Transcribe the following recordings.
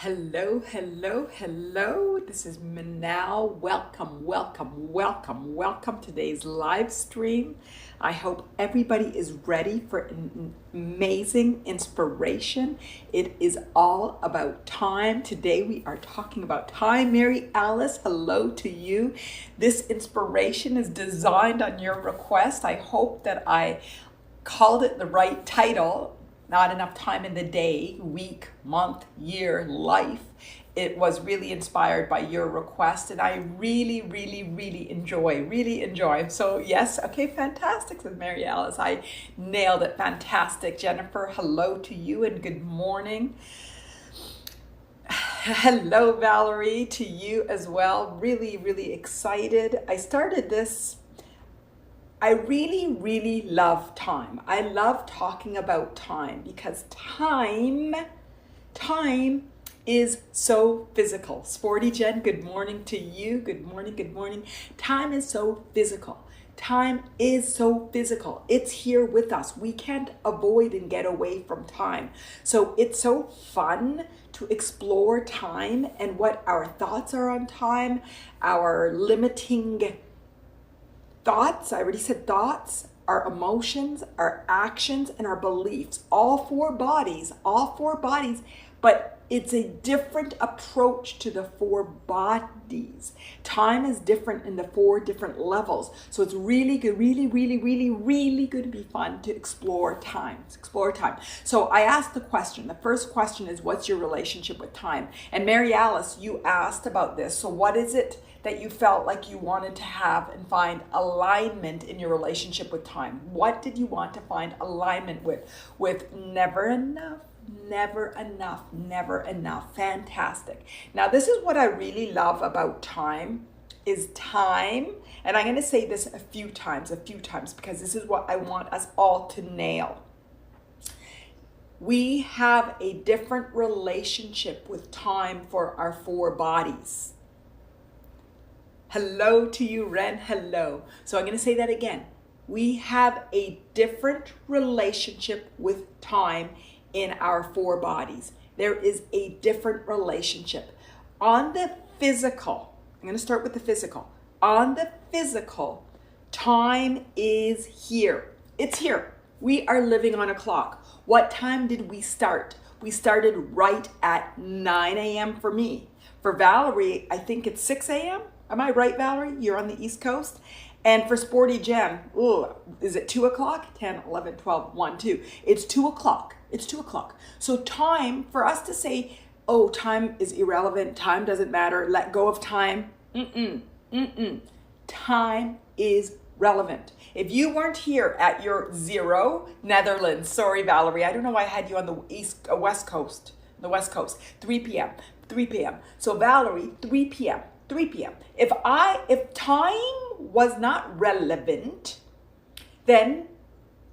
Hello, hello, hello. This is Manal. Welcome to today's live stream. I hope everybody is ready for an amazing inspiration. It is all about time. Today we are talking about time. Mary Alice, hello to you. This inspiration is designed on your request. I hope that I called it the right title. Not enough time in the day, week, month, year, life. It was really inspired by your request, and I really enjoy. So yes, okay, fantastic, says Mary Alice. I nailed it, fantastic. Jennifer, hello to you and good morning. Hello, Valerie, to you as well. Really excited. I started this. I really love time. I love talking about time because time is so physical. Sporty Jen, good morning to you. Good morning. Time is so physical. Time is so physical. It's here with us. We can't avoid and get away from time. So it's so fun to explore time and what our thoughts are on time, our limiting thoughts, I already said thoughts, our emotions, our actions, and our beliefs, all four bodies, but it's a different approach to the four bodies. Time is different in the four different levels. So it's really good, really going to be fun to explore time. So I asked the question. The first question is, what's your relationship with time? And Mary Alice, you asked about this. So what is it that you felt like you wanted to have and find alignment in your relationship with time? What did you want to find alignment with? With never enough. Fantastic. Now, this is what I really love about time is time. And I'm going to say this a few times, because this is what I want us all to nail. We have a different relationship with time for our four bodies. Hello to you, Ren. Hello. So I'm going to say that again. We have a different relationship with time in our four bodies. There is a different relationship. On the physical, I'm going to start with the physical. On the physical, time is here. It's here. We are living on a clock. What time did we start? We started right at 9 a.m. for me. For Valerie, I think it's 6 a.m. Am I right, Valerie? You're on the East Coast. And for Sporty Jen, is it 2 o'clock? 10, 11, 12, 1, 2. It's 2 o'clock. It's 2 o'clock. So time, for us to say, oh, time is irrelevant, time doesn't matter, let go of time. Time is relevant. If you weren't here at your 0, Netherlands, sorry, Valerie, I don't know why I had you on the West Coast, 3 p.m. So Valerie, 3 p.m. If time was not relevant, then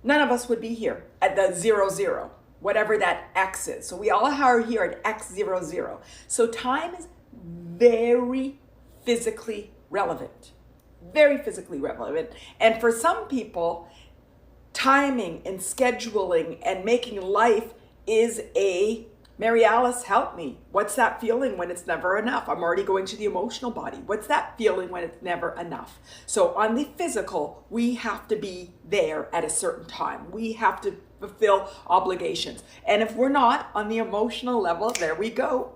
none of us would be here at the 0, whatever that X is. So we all are here at X00. So time is very physically relevant. And for some people, timing and scheduling and making life is a Mary Alice, help me. What's that feeling when it's never enough? I'm already going to the emotional body. What's that feeling when it's never enough? So on the physical, we have to be there at a certain time. We have to fulfill obligations. And if we're not on the emotional level, there we go.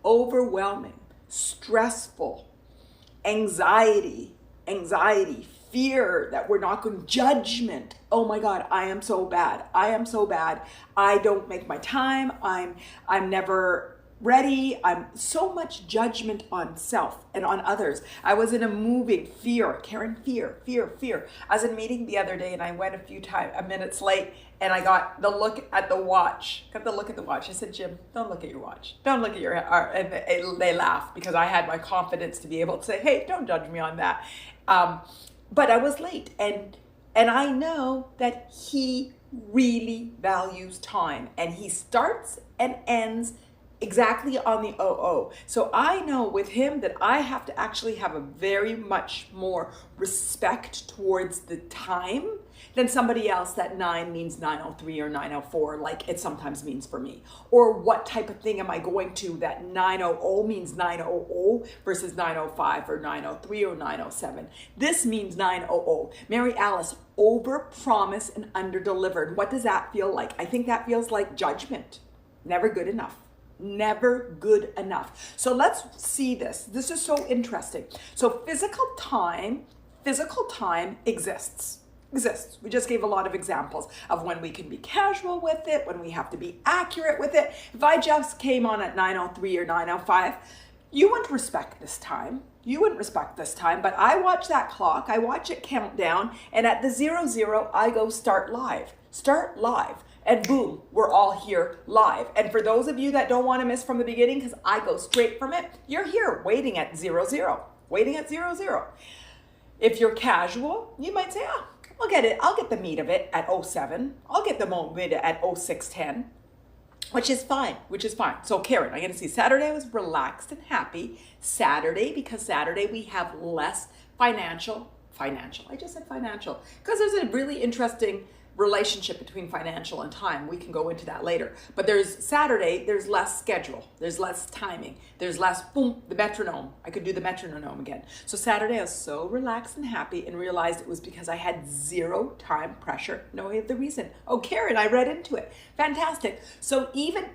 Overwhelming, stressful, anxiety, fear that we're not going, judgment. Oh my God, I am so bad. I don't make my time. I'm never ready. I'm so much judgment on self and on others. I was in a moving fear. I was in a meeting the other day and I went a minutes late and I got the look at the watch. I said, Jim, don't look at your watch. Don't look at your, and they laughed because I had my confidence to be able to say, hey, don't judge me on that. But I was late and I know that he really values time and he starts and ends exactly on the 00. So I know with him that I have to actually have a very much more respect towards the time than somebody else that 9 means 9:03 or 9:04, like it sometimes means for me. Or what type of thing am I going to that 9:00 means 9:00 versus 9:05 or 9:03 or 9:07. This means 9:00. Mary Alice, over promise and under delivered. What does that feel like? I think that feels like judgment. Never good enough. Never good enough. So let's see this. This is so interesting. So physical time exists. We just gave a lot of examples of when we can be casual with it, when we have to be accurate with it. If I just came on at 9:03 or 9:05, you wouldn't respect this time. But I watch that clock, I watch it count down, and at the 00, I go start live. And boom, we're all here live. And for those of you that don't want to miss from the beginning, because I go straight from it, you're here waiting at 00. If you're casual, you might say, I'll get the meat of it at 07. I'll get the moment at 06:10, which is fine. So Karen, I'm going to see Saturday I was relaxed and happy. Saturday, because Saturday we have less financial. I just said financial because there's a really interesting relationship between financial and time. We can go into that later. But there's Saturday, there's less schedule. There's less timing. There's less, boom, the metronome. I could do the metronome again. So Saturday I was so relaxed and happy and realized it was because I had 0 time pressure. No other reason. Oh, Karen, I read into it. Fantastic. So even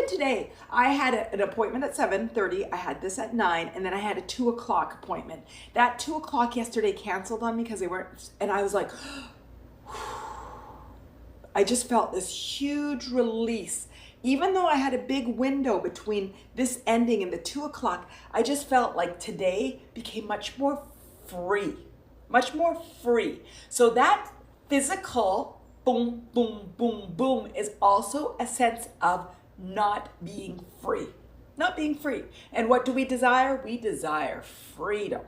today, I had an appointment at 7:30. I had this at 9, and then I had a 2 o'clock appointment. That 2 o'clock yesterday canceled on me because they weren't, and I was like, I just felt this huge release. Even though I had a big window between this ending and the 2 o'clock, I just felt like today became much more free. So that physical boom, boom, boom, boom is also a sense of not being free. And what do we desire? We desire freedom.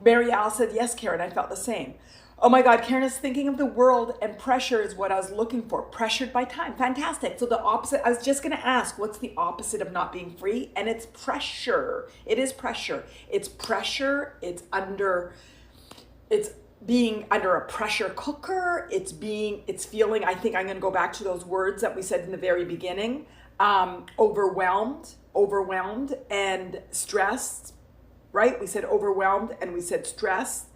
Mary Alice said, yes, Karen, I felt the same. Oh my God, Karen is thinking of the world, and pressure is what I was looking for. Pressured by time. Fantastic. So the opposite, I was just going to ask, what's the opposite of not being free? And it's pressure. It is pressure. It's pressure. It's being under a pressure cooker. It's feeling, I think I'm going to go back to those words that we said in the very beginning, overwhelmed and stressed, right? We said overwhelmed and we said stressed.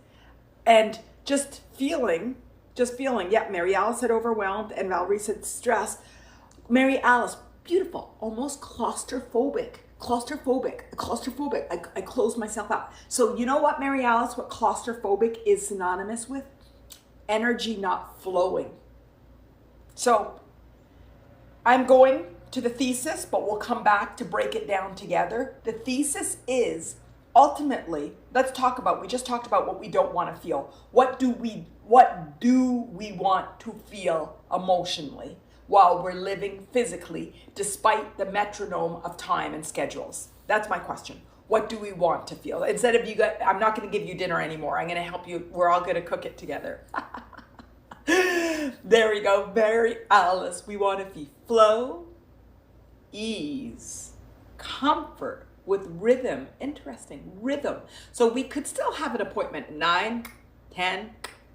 And just feeling, yeah, Mary Alice said overwhelmed and Valerie said stress. Mary Alice, beautiful, almost claustrophobic. I closed myself out. So you know what, Mary Alice, what claustrophobic is synonymous with? Energy not flowing. So I'm going to the thesis, but we'll come back to break it down together. The thesis is, ultimately, we just talked about what we don't want to feel. What do we want to feel emotionally while we're living physically, despite the metronome of time and schedules? That's my question. What do we want to feel? Instead of I'm not going to give you dinner anymore. I'm going to help you. We're all going to cook it together. There we go. Mary Alice, we want to feel flow, ease, comfort, with rhythm. Interesting, rhythm. So we could still have an appointment 9, 10,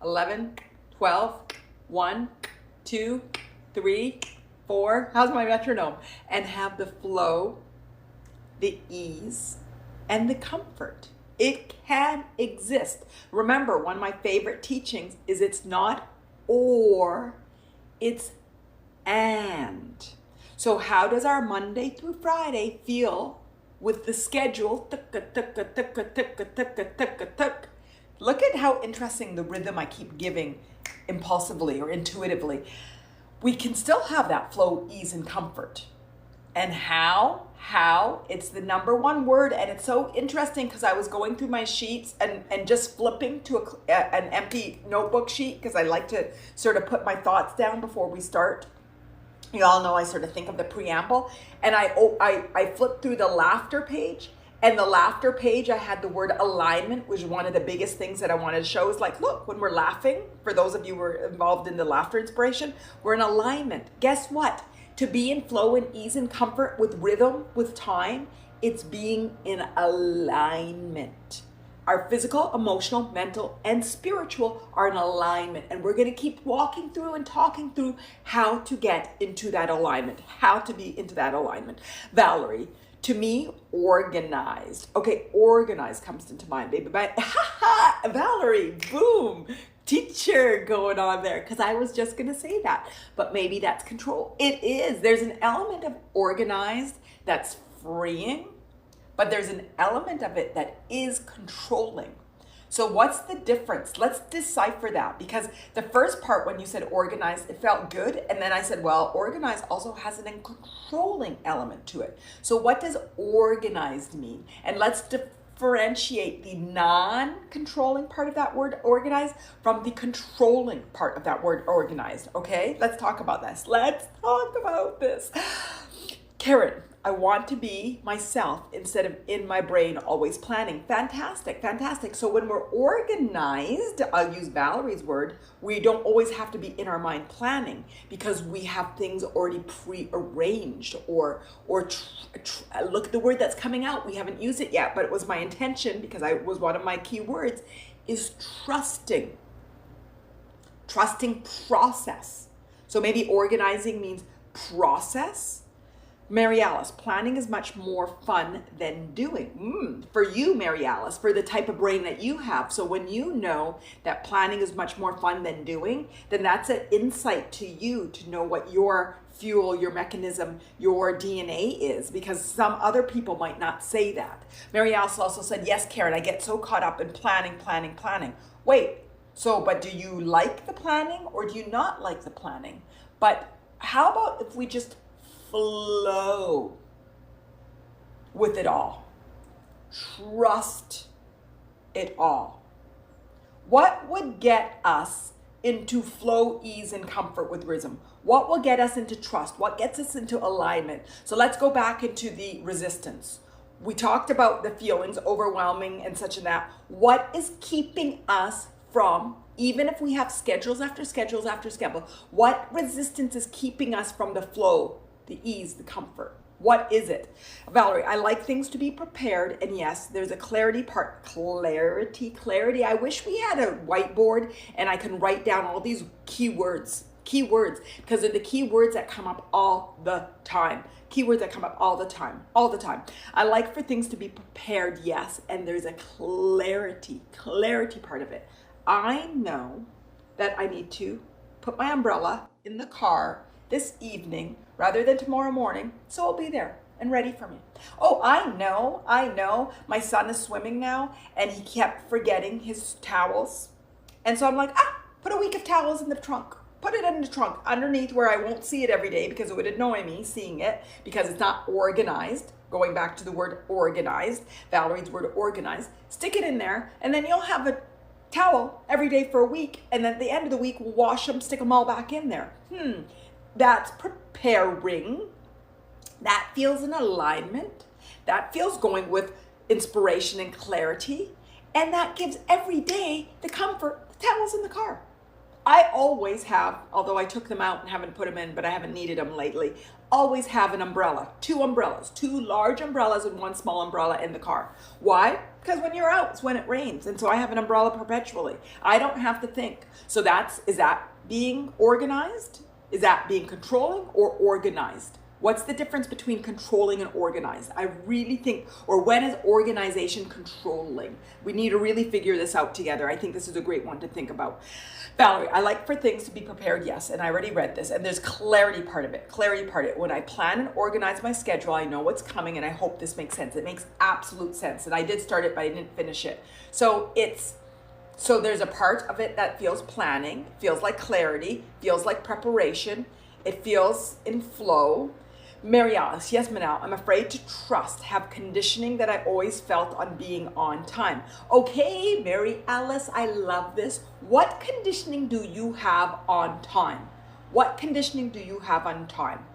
11, 12, 1, 2, 3, 4. How's my metronome? And have the flow, the ease, and the comfort. It can exist. Remember, one of my favorite teachings is it's not or, it's and. So how does our Monday through Friday feel with the schedule? Look at how interesting the rhythm I keep giving impulsively or intuitively. We can still have that flow, ease, and comfort. And how? It's the number one word. And it's so interesting because I was going through my sheets and just flipping to an empty notebook sheet because I like to sort of put my thoughts down before we start. You all know I sort of think of the preamble, and I flipped through the laughter page, and the laughter page, I had the word alignment, which is one of the biggest things that I wanted to show is like, look, when we're laughing, for those of you who are involved in the laughter inspiration, we're in alignment. Guess what? To be in flow and ease and comfort with rhythm, with time, it's being in alignment. Our physical, emotional, mental, and spiritual are in alignment. And we're going to keep walking through and talking through how to get into that alignment, how to be into that alignment. Valerie, to me, organized. Okay, organized comes into mind, baby. But Valerie, boom, teacher going on there, because I was just going to say that. But maybe that's control. It is. There's an element of organized that's freeing, but there's an element of it that is controlling. So what's the difference? Let's decipher that, because the first part, when you said organized, it felt good. And then I said, well, organized also has an controlling element to it. So what does organized mean? And let's differentiate the non-controlling part of that word organized from the controlling part of that word organized. Okay, let's talk about this. Let's talk about this. Karen, I want to be myself instead of in my brain always planning. Fantastic, fantastic. So when we're organized, I'll use Valerie's word, we don't always have to be in our mind planning, because we have things already pre-arranged, or look at the word that's coming out. We haven't used it yet, but it was my intention, because it was one of my key words, is trusting. Trusting process. So maybe organizing means process. Mary Alice, planning is much more fun than doing. For you, Mary Alice, for the type of brain that you have. So when you know that planning is much more fun than doing, then that's an insight to you to know what your fuel, your mechanism, your DNA is, because some other people might not say that. Mary Alice also said, yes, Karen, I get so caught up in planning. Wait, but do you like the planning or do you not like the planning? But how about if we just flow with it all? Trust it all. What would get us into flow, ease, and comfort with rhythm? What will get us into trust? What gets us into alignment? So let's go back into the resistance. We talked about the feelings, overwhelming and such and that. What is keeping us from, even if we have schedules after schedules after schedule, what resistance is keeping us from the flow, the ease, the comfort? What is it? Valerie, I like things to be prepared. And yes, there's a clarity part. Clarity. I wish we had a whiteboard and I can write down all these keywords, because they're the keywords that come up all the time. All the time. I like for things to be prepared, yes. And there's a clarity part of it. I know that I need to put my umbrella in the car this evening rather than tomorrow morning, so it'll be there and ready for me. Oh, I know. My son is swimming now, and he kept forgetting his towels. And so I'm like, put a week of towels in the trunk. Put it in the trunk underneath where I won't see it every day, because it would annoy me seeing it, because it's not organized. Going back to the word organized, Valerie's word organized. Stick it in there, and then you'll have a towel every day for a week, and then at the end of the week, we'll wash them, stick them all back in there. That's preparing. That feels in alignment. That feels going with inspiration and clarity. And that gives every day the comfort, the towels in the car. I always have, although I took them out and haven't put them in, but I haven't needed them lately, always have an umbrella, 2 umbrellas, 2 large umbrellas and 1 small umbrella in the car. Why? Because when you're out, it's when it rains. And so I have an umbrella perpetually. I don't have to think. So is that being organized? Is that being controlling or organized? What's the difference between controlling and organized? I really think, or when is organization controlling? We need to really figure this out together. I think this is a great one to think about. Valerie, I like for things to be prepared, yes, and I already read this, and there's clarity part of it. When I plan and organize my schedule, I know what's coming, and I hope this makes sense. It makes absolute sense, and I did start it, but I didn't finish it. So there's a part of it that feels planning, feels like clarity, feels like preparation. It feels in flow. Mary Alice, yes, Manal, I'm afraid to trust, have conditioning that I always felt on being on time. Okay, Mary Alice, I love this. What conditioning do you have on time? What conditioning do you have on time?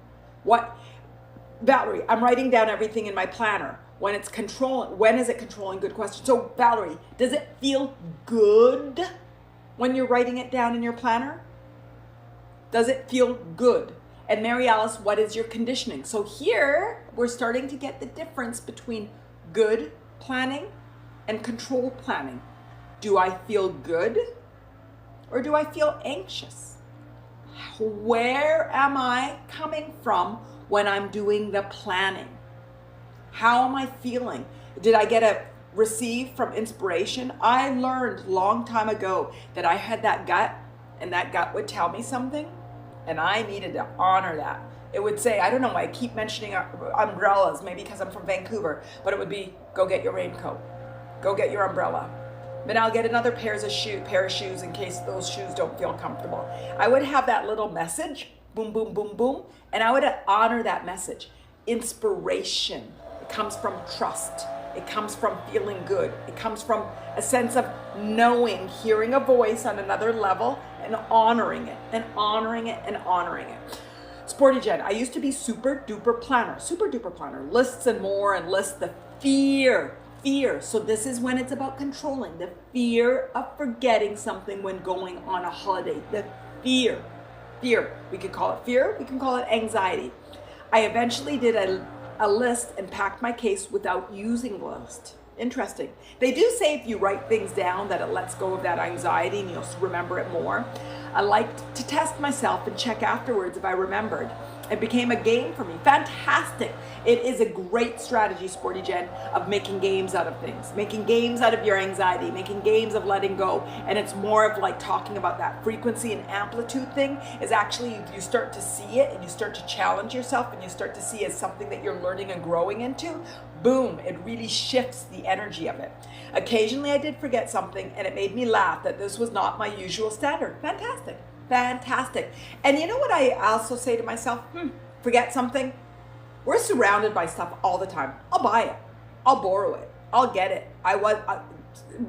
Valerie, I'm writing down everything in my planner. When is it controlling? Good question. So Valerie, does it feel good when you're writing it down in your planner? Does it feel good? And Mary Alice, what is your conditioning? So here we're starting to get the difference between good planning and control planning. Do I feel good or do I feel anxious? Where am I coming from when I'm doing the planning? How am I feeling? Did I get a receive from inspiration? I learned long time ago that I had that gut, and that gut would tell me something, and I needed to honor that. It would say, I don't know why I keep mentioning umbrellas, maybe because I'm from Vancouver, but it would be, go get your raincoat, go get your umbrella. But I'll get another pair of shoes in case those shoes don't feel comfortable. I would have that little message, boom, boom, boom, boom, and I would honor that message. Inspiration, it comes from trust. It comes from feeling good. It comes from a sense of knowing, hearing a voice on another level and honoring it and honoring it and honoring it. Sporty Jen, I used to be super duper planner, lists and more, and lists. The fear. So this is when it's about controlling, the fear of forgetting something when going on a holiday. The fear. We could call it fear. We can call it anxiety. I eventually did a list and packed my case without using the list. Interesting. They do say if you write things down that it lets go of that anxiety and you'll remember it more. I liked to test myself and check afterwards if I remembered. It became a game for me. Fantastic. It is a great strategy, Sporty Jen, of making games out of things, making games out of your anxiety, making games of letting go. And it's more of like talking about that frequency and amplitude thing is actually you start to see it and you start to challenge yourself and you start to see it as something that you're learning and growing into. Boom, it really shifts the energy of it. Occasionally I did forget something and it made me laugh that this was not my usual standard. Fantastic. And you know what I also say to myself? Forget something? We're surrounded by stuff all the time. I'll buy it. I'll borrow it. I'll get it.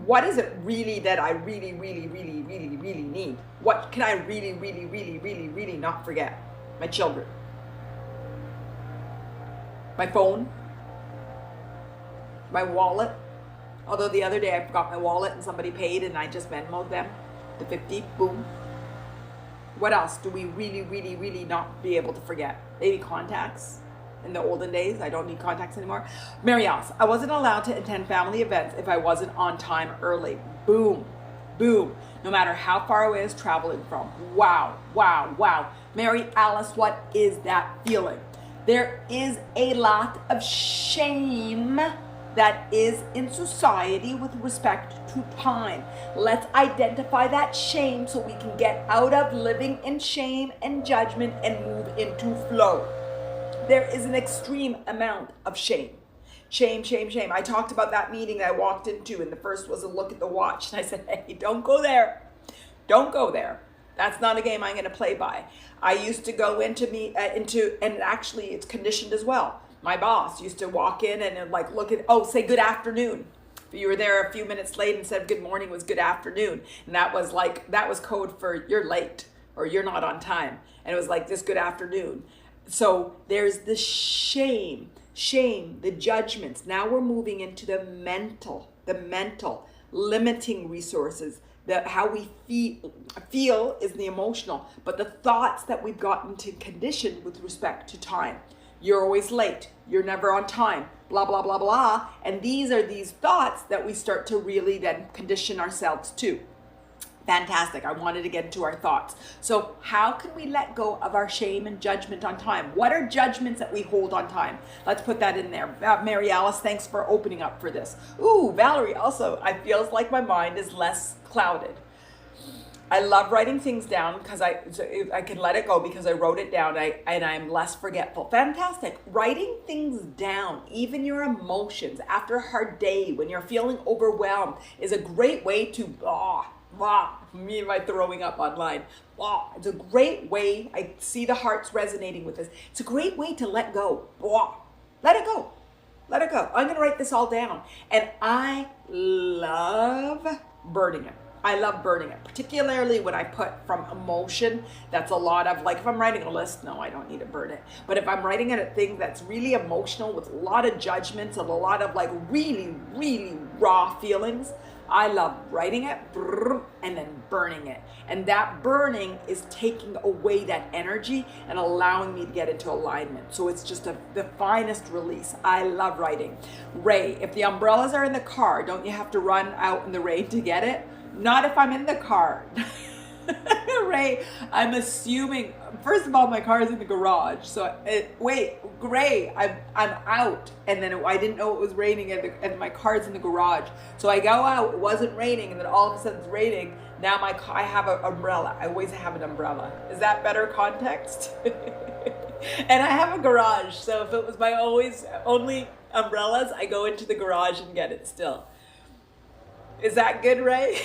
What is it really that I really need? What can I really not forget? My children. My phone. My wallet. Although the other day I forgot my wallet and somebody paid and I just Venmo'd them the 50, boom. What else do we really not be able to forget? Maybe contacts. In the olden days, I don't need contacts anymore. Mary Alice, I wasn't allowed to attend family events if I wasn't on time early. Boom. No matter how far away I was traveling from. Wow. Mary Alice, what is that feeling? There is a lot of shame that is in society with respect to time. Let's identify that shame so we can get out of living in shame and judgment and move into flow. There is an extreme amount of shame. Shame. I talked about that meeting that I walked into, and the first was a look at the watch. And I said, hey, don't go there. That's not a game I'm going to play by. I used to go into and actually it's conditioned as well. My boss used to walk in and like look at, say good afternoon. If you were there a few minutes late and said good morning was good afternoon. And that was code for you're late or you're not on time. And it was like this good afternoon. So there's the shame, the judgments. Now we're moving into the mental limiting resources. How we feel is the emotional, but the thoughts that we've gotten to condition with respect to time. You're always late. You're never on time. Blah, blah, blah, blah. And these are these thoughts that we start to really then condition ourselves to. Fantastic. I wanted to get into our thoughts. So how can we let go of our shame and judgment on time? What are judgments that we hold on time? Let's put that in there. Mary Alice, thanks for opening up for this. Ooh, Valerie, also, I feels like my mind is less clouded. I love writing things down because I can let it go because I wrote it down and I'm less forgetful. Fantastic. Writing things down, even your emotions after a hard day when you're feeling overwhelmed is a great way to me and my throwing up online. It's a great way. I see the hearts resonating with this. It's a great way to let go. Let it go. I'm going to write this all down. And I love burning it. Particularly when I put from emotion. That's a lot of, like if I'm writing a list, no, I don't need to burn it. But if I'm writing a thing that's really emotional with a lot of judgments and a lot of like really raw feelings, I love writing it and then burning it. And that burning is taking away that energy and allowing me to get into alignment. So it's just the finest release. I love writing. Ray, if the umbrellas are in the car, don't you have to run out in the rain to get it? Not if I'm in the car. Ray, I'm assuming, first of all, my car is in the garage. So wait, Ray, I'm out. And then I didn't know it was raining and my car's in the garage. So I go out, it wasn't raining, and then all of a sudden it's raining. Now I have an umbrella. I always have an umbrella. Is that better context? And I have a garage. So if it was my only umbrellas, I go into the garage and get it still. Is that good, Ray?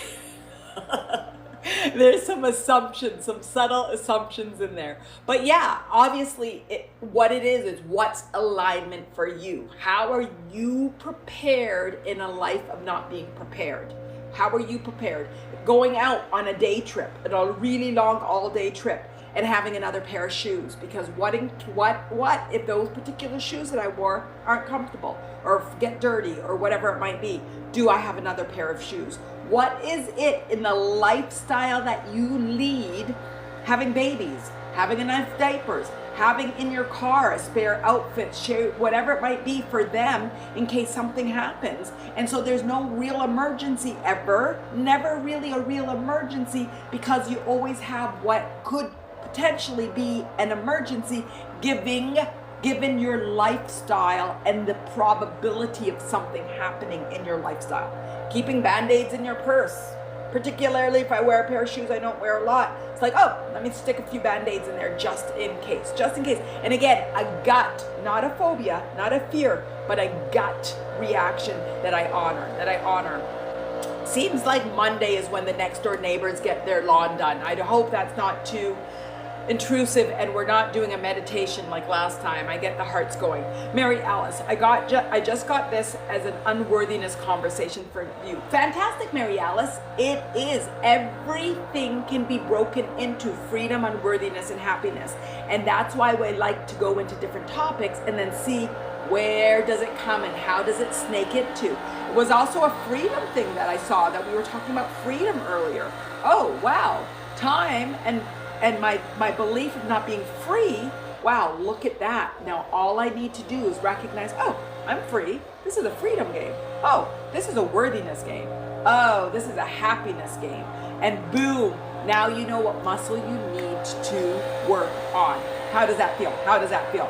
There's some assumptions, some subtle assumptions in there. But yeah, obviously what it is what's alignment for you. How are you prepared in a life of not being prepared? How are you prepared? Going out on a day trip, a really long all-day trip, and having another pair of shoes, because what if those particular shoes that I wore aren't comfortable or get dirty or whatever it might be? Do I have another pair of shoes? What is it in the lifestyle that you lead, having babies, having enough diapers, having in your car a spare outfit, whatever it might be for them in case something happens? And so there's no real emergency ever, never really a real emergency, because you always have what could potentially be an emergency, given your lifestyle and the probability of something happening in your lifestyle. Keeping band-aids in your purse, particularly if I wear a pair of shoes I don't wear a lot. It's like, oh, let me stick a few band-aids in there just in case. And again, a gut, not a phobia, not a fear, but a gut reaction that I honor. Seems like Monday is when the next door neighbors get their lawn done. I hope that's not too intrusive and we're not doing a meditation like last time. I get the hearts going. Mary Alice, I just got this as an unworthiness conversation for you. Fantastic, Mary Alice. It is. Everything can be broken into freedom, unworthiness, and happiness. And that's why we like to go into different topics and then see where does it come and how does it snake into. It was also a freedom thing that I saw, that we were talking about freedom earlier. Oh, wow. Time and my belief of not being free, wow, look at that. Now all I need to do is recognize, oh, I'm free. This is a freedom game. Oh, this is a worthiness game. Oh, this is a happiness game. And boom, now you know what muscle you need to work on. How does that feel? How does that feel?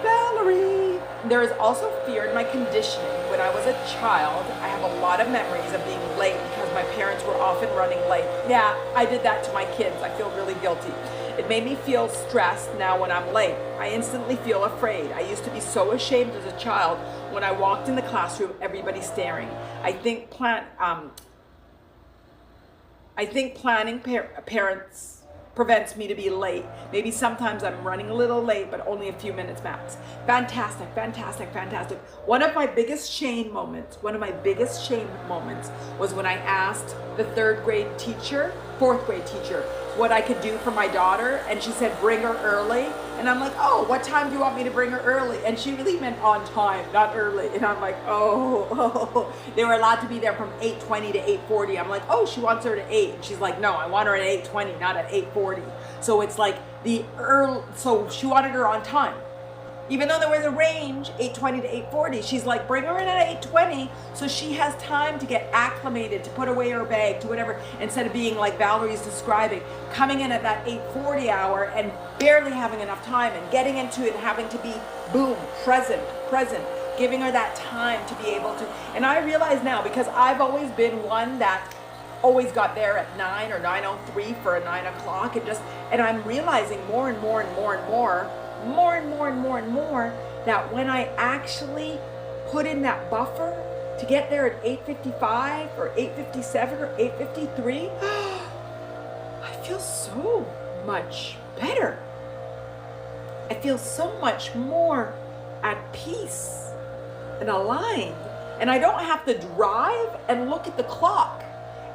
Valerie, there is also fear in my conditioning. When I was a child, I have a lot of memories of being late because my parents were often running late. Yeah, I did that to my kids. I feel really guilty. It made me feel stressed now when I'm late. I instantly feel afraid. I used to be so ashamed as a child when I walked in the classroom, everybody staring. I think planning parents prevents me to be late. Maybe sometimes I'm running a little late, but only a few minutes max. Fantastic, fantastic, fantastic. One of my biggest shame moments was when I asked the fourth grade teacher, what I could do for my daughter, and she said, bring her early. And I'm like, oh, what time do you want me to bring her early? And she really meant on time, not early. And I'm like, oh. They were allowed to be there from 8:20 to 8:40. I'm like, oh, she wants her at 8. And she's like, no, I want her at 8:20, not at 8:40. So it's like so she wanted her on time. Even though there was a range, 8:20 to 8:40, she's like, bring her in at 8:20 so she has time to get acclimated, to put away her bag, to whatever, instead of being like Valerie's describing, coming in at that 8:40 hour and barely having enough time and getting into it and having to be, boom, present, giving her that time to be able to. And I realize now, because I've always been one that always got there at 9 or 9:03 for a 9 o'clock, and I'm realizing more and more that when I actually put in that buffer to get there at 8:55 or 8:57 or 8:53, I feel so much better. I feel so much more at peace and aligned. And I don't have to drive and look at the clock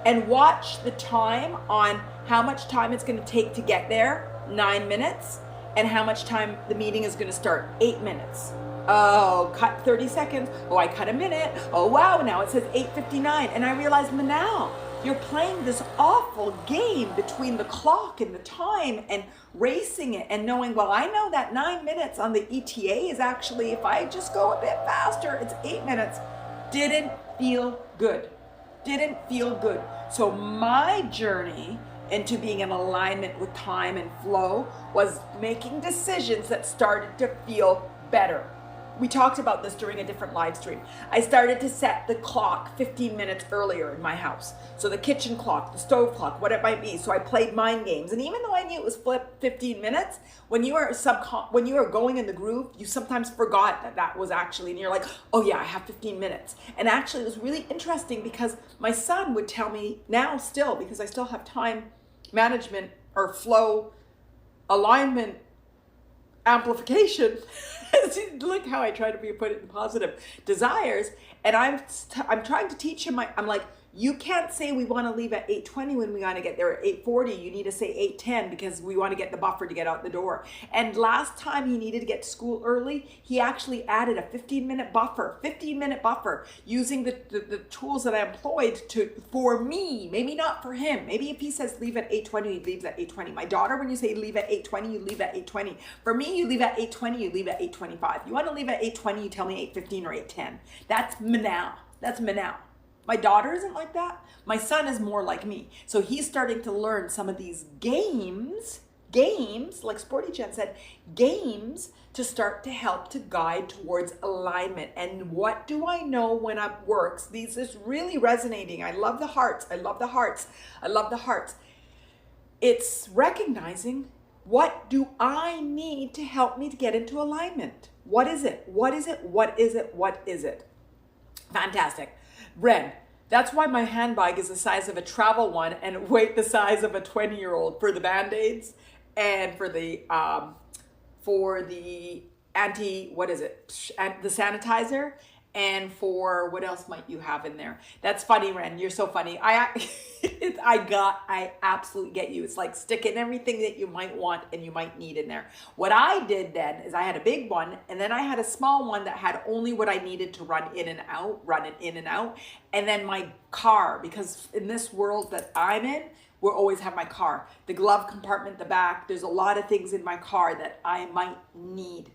and watch the time on how much time it's going to take to get there, 9 minutes, and how much time the meeting is going to start, 8 minutes. Oh, cut 30 seconds. Oh, I cut a minute. Oh, wow, now it says 8:59. And I realized, Manal, you're playing this awful game between the clock and the time and racing it and knowing, well, I know that 9 minutes on the ETA is actually, if I just go a bit faster, it's 8 minutes. Didn't feel good. Didn't feel good. So my journey into being in alignment with time and flow was making decisions that started to feel better. We talked about this during a different live stream. I started to set the clock 15 minutes earlier in my house. So the kitchen clock, the stove clock, what it might be. So I played mind games. And even though I knew it was flip 15 minutes, when you are going in the groove, you sometimes forgot that was actually, and you're like, oh yeah, I have 15 minutes. And actually it was really interesting because my son would tell me now still, because I still have time management or flow, alignment, amplification. Look how I try to put it in positive desires. And I'm trying to teach him, I'm like, you can't say we want to leave at 8:20 when we want to get there at 8:40. You need to say 8:10 because we want to get the buffer to get out the door. And last time he needed to get to school early, he actually added a 15-minute buffer using the tools that I employed for me, maybe not for him. Maybe if he says leave at 8:20, he leaves at 8:20. My daughter, when you say leave at 8:20, you leave at 8:20. For me, you leave at 8:20, you leave at 8:25. You want to leave at 8:20, you tell me 8:15 or 8:10. That's Manal. That's Manal. My daughter isn't like that. My son is more like me. So he's starting to learn some of these games, like Sporty Jen said, games to start to help to guide towards alignment. And what do I know when it works? This is really resonating. I love the hearts. I love the hearts. I love the hearts. It's recognizing, what do I need to help me to get into alignment? What is it? What is it? What is it? What is it? Fantastic. Ren, that's why my handbag is the size of a travel one and weight the size of a 20-year-old for the Band-Aids and for the the sanitizer, and for what else might you have in there? That's funny, Ren. You're so funny. I absolutely get you. It's like sticking everything that you might want and you might need in there. What I did then is I had a big one, and then I had a small one that had only what I needed to run it in and out. And then my car, because in this world that I'm in, we'll always have my car. The glove compartment, the back, there's a lot of things in my car that I might need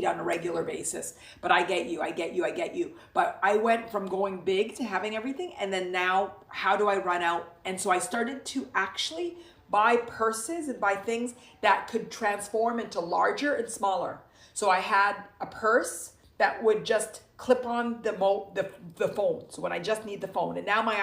on a regular basis. But I get you. But I went from going big to having everything, and then now, how do I run out? And so I started to actually buy purses and buy things that could transform into larger and smaller. So I had a purse that would just clip on the phone. So when I just need the phone, and now my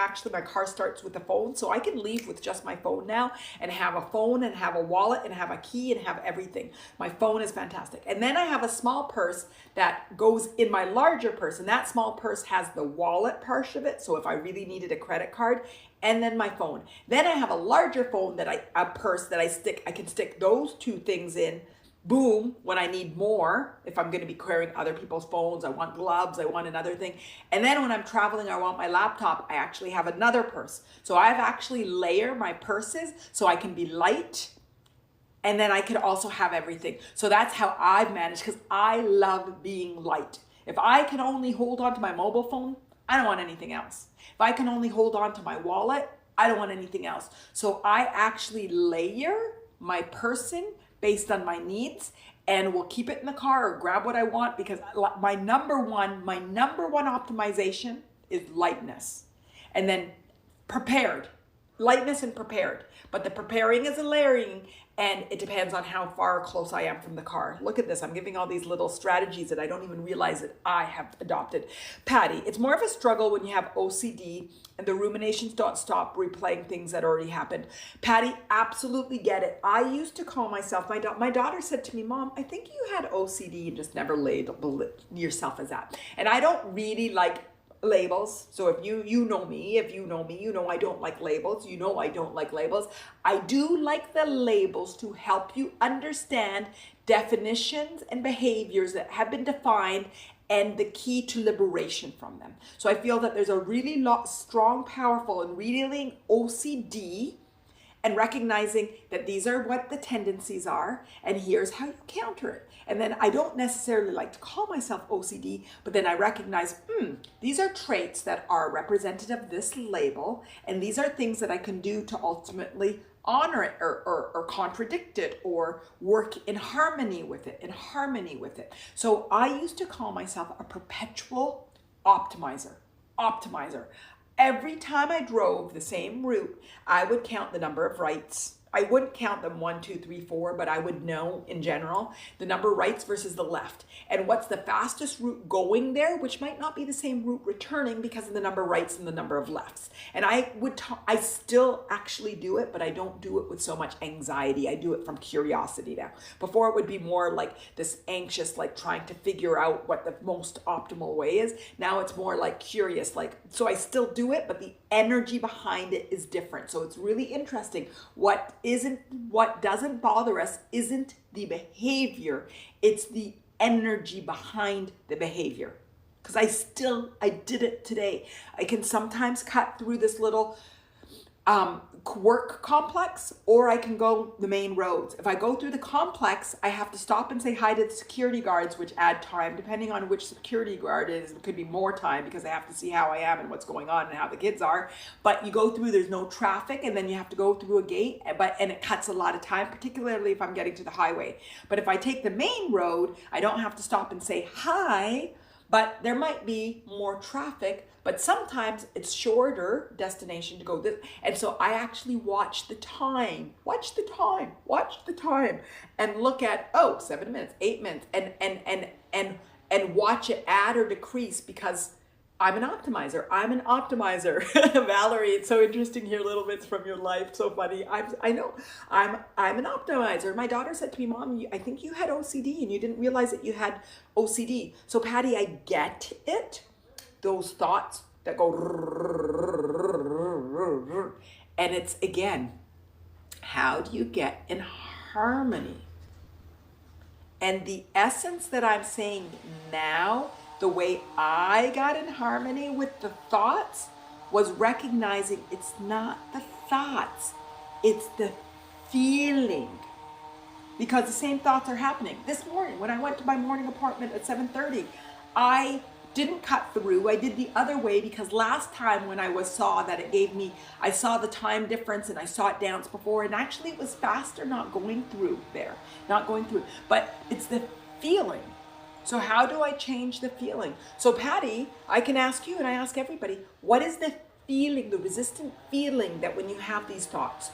car starts with the phone, so I can leave with just my phone now and have a phone and have a wallet and have a key and have everything. My phone is fantastic. And then I have a small purse that goes in my larger purse, and that small purse has the wallet part of it. So if I really needed a credit card, and then my phone. Then I have a larger phone a purse that I can stick those two things in. Boom, when I need more, if I'm going to be carrying other people's phones, I want gloves, I want another thing. And then when I'm traveling, I want my laptop, I actually have another purse. So I've actually layered my purses so I can be light, and then I could also have everything. So that's how I've managed, because I love being light. If I can only hold on to my mobile phone, I don't want anything else. If I can only hold on to my wallet, I don't want anything else. So I actually layer my person based on my needs, and will keep it in the car or grab what I want, because my number one optimization is lightness. And then prepared, lightness and prepared. But the preparing is a layering, and it depends on how far close I am from the car. Look at this, I'm giving all these little strategies that I don't even realize that I have adopted. Patty, it's more of a struggle when you have OCD and the ruminations don't stop replaying things that already happened. Patty, absolutely get it. I used to call myself, my daughter said to me, Mom, I think you had OCD and just never labeled yourself as that. And I don't really like labels. So if you know me, you know I don't like labels. You know I don't like labels. I do like the labels to help you understand definitions and behaviors that have been defined and the key to liberation from them. So I feel that there's a really strong, powerful, and redealing OCD and recognizing that these are what the tendencies are, and here's how you counter it. And then I don't necessarily like to call myself OCD, but then I recognize, these are traits that are representative of this label, and these are things that I can do to ultimately honor it or contradict it or work in harmony with it, So I used to call myself a perpetual optimizer. Every time I drove the same route, I would count the number of rights. I wouldn't count them 1, 2, 3, 4, but I would know in general the number of rights versus the left. And what's the fastest route going there, which might not be the same route returning because of the number of rights and the number of lefts. And I still actually do it, but I don't do it with so much anxiety. I do it from curiosity now. Before it would be more like this anxious, like trying to figure out what the most optimal way is. Now it's more like curious, like, so I still do it, but the energy behind it is different. So it's really interesting. What doesn't bother us isn't the behavior, it's the energy behind the behavior. Because I did it today. I can sometimes cut through this little work complex, or I can go the main roads. If I go through the complex, I have to stop and say hi to the security guards, which add time. Depending on which security guard it is, it could be more time because I have to see how I am and what's going on and how the kids are. But you go through, there's no traffic, and then you have to go through a gate, and it cuts a lot of time, particularly if I'm getting to the highway. But if I take the main road, I don't have to stop and say hi, but there might be more traffic, but sometimes it's shorter destination to go this. And so I actually watch the time, and look at, 7 minutes, 8 minutes, and watch it add or decrease because I'm an optimizer. Valerie, it's so interesting to hear little bits from your life. So funny. I know. I'm an optimizer. My daughter said to me, Mom, I think you had OCD and you didn't realize that you had OCD. So Patty, I get it. Those thoughts that go, and it's again, how do you get in harmony? And the essence that I'm saying now, the way I got in harmony with the thoughts was recognizing it's not the thoughts, it's the feeling. Because the same thoughts are happening. This morning, when I went to my morning appointment at 7:30, I didn't cut through. I did the other way because last time when I saw that it gave me, I saw the time difference and I saw it dance before, and actually it was faster not going through. But it's the feeling. So how do I change the feeling? So Patty, I can ask you and I ask everybody, what is the feeling, the resistant feeling that when you have these thoughts?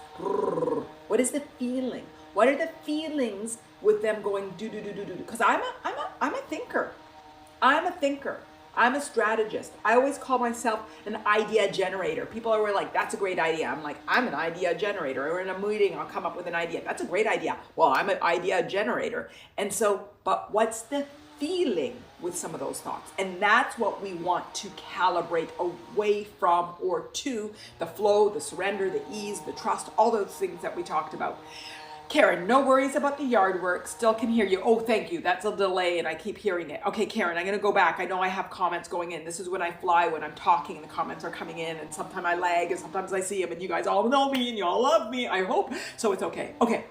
What is the feeling? What are the feelings with them going do? Because I'm a thinker. I'm a strategist. I always call myself an idea generator. People are like, that's a great idea. I'm like, I'm an idea generator. Or in a meeting, I'll come up with an idea. That's a great idea. Well, I'm an idea generator. And so, but what's the feeling with some of those thoughts? And that's what we want to calibrate away from or to the flow, the surrender, the ease, the trust, all those things that we talked about. Karen, no worries about the yard work. Still can hear you. Oh, thank you. That's a delay and I keep hearing it. Okay, Karen, I'm going to go back. I know I have comments going in. This is when I fly, when I'm talking and the comments are coming in, and sometimes I lag and sometimes I see them, and you guys all know me and you all love me, I hope. So it's okay. Okay.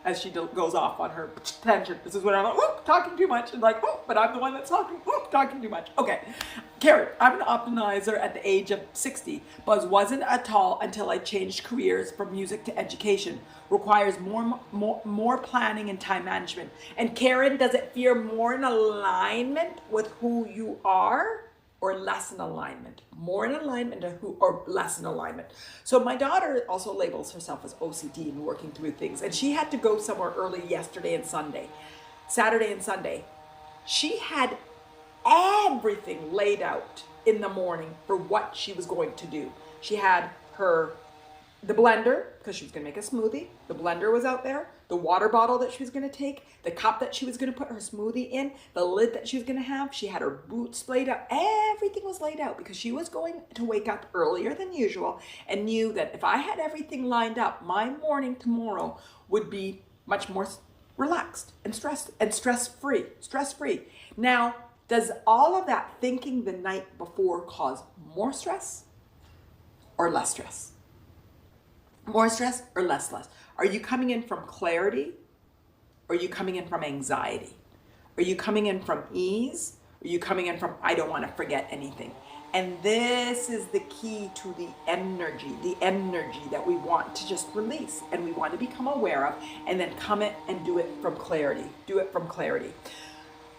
As she goes off on her tangent. This is when I'm like, talking too much. And like, but I'm the one that's talking too much. Okay. Karen, I'm an optimizer at the age of 60, but wasn't at all until I changed careers from music to education. Requires more planning and time management. And Karen, does it feel more in alignment with who you are or less in alignment? More in alignment to who or less in alignment? So my daughter also labels herself as OCD and working through things. And she had to go somewhere early Saturday and Sunday. She had everything laid out in the morning for what she was going to do. She had the blender, because she was going to make a smoothie. The blender was out there. The water bottle that she was going to take. The cup that she was going to put her smoothie in. The lid that she was going to have. She had her boots laid out. Everything was laid out because she was going to wake up earlier than usual and knew that if I had everything lined up, my morning tomorrow would be much more relaxed and stress-free. Now, does all of that thinking the night before cause more stress or less stress? More stress or less stress? Are you coming in from clarity? Or are you coming in from anxiety? Are you coming in from ease? Or are you coming in from, I don't want to forget anything? And this is the key to the energy that we want to just release and we want to become aware of, and then come in and do it from clarity. Do it from clarity.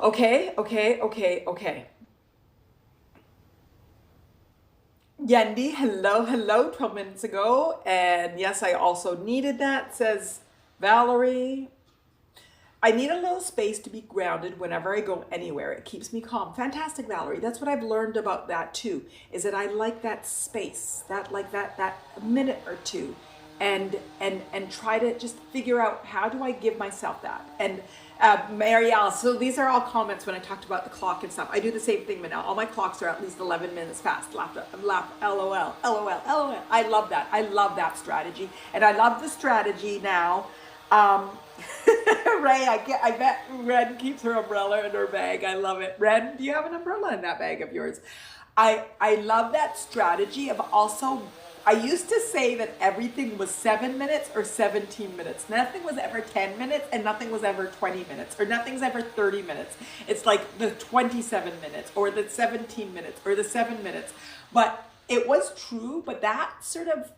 Okay. Yendi, hello, 12 minutes ago. And yes, I also needed that, says Valerie. I need a little space to be grounded whenever I go anywhere. It keeps me calm. Fantastic, Valerie. That's what I've learned about that too, is that I like that space, that minute or two, and try to just figure out how do I give myself that. And Marielle, so these are all comments when I talked about the clock and stuff. I do the same thing, Manal. All my clocks are at least 11 minutes fast. Laugh, LOL. I love that. I love that strategy. And I love the strategy now. Ray, I bet Ren keeps her umbrella in her bag. I love it. Ren, do you have an umbrella in that bag of yours? I love that strategy of also, I used to say that everything was 7 minutes or 17 minutes. Nothing was ever 10 minutes and nothing was ever 20 minutes or nothing's ever 30 minutes. It's like the 27 minutes or the 17 minutes or the 7 minutes. But it was true, but that sort of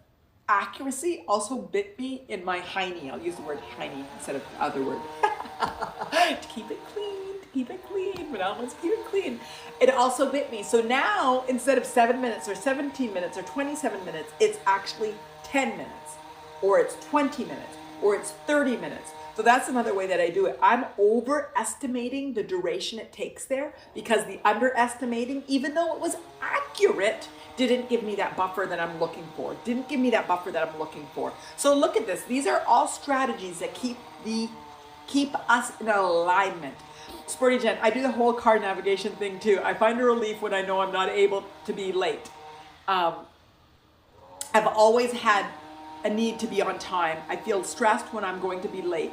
accuracy also bit me in my hiney. I'll use the word hiney instead of the other word. To keep it clean, but I almost keep it clean. It also bit me. So now, instead of 7 minutes or 17 minutes or 27 minutes, it's actually 10 minutes, or it's 20 minutes, or it's 30 minutes. So that's another way that I do it. I'm overestimating the duration it takes there, because the underestimating, even though it was accurate, didn't give me that buffer that I'm looking for. So look at this. These are all strategies that keep us in alignment. Sporty Jen, I do the whole car navigation thing too. I find a relief when I know I'm not able to be late. I've always had a need to be on time. I feel stressed when I'm going to be late.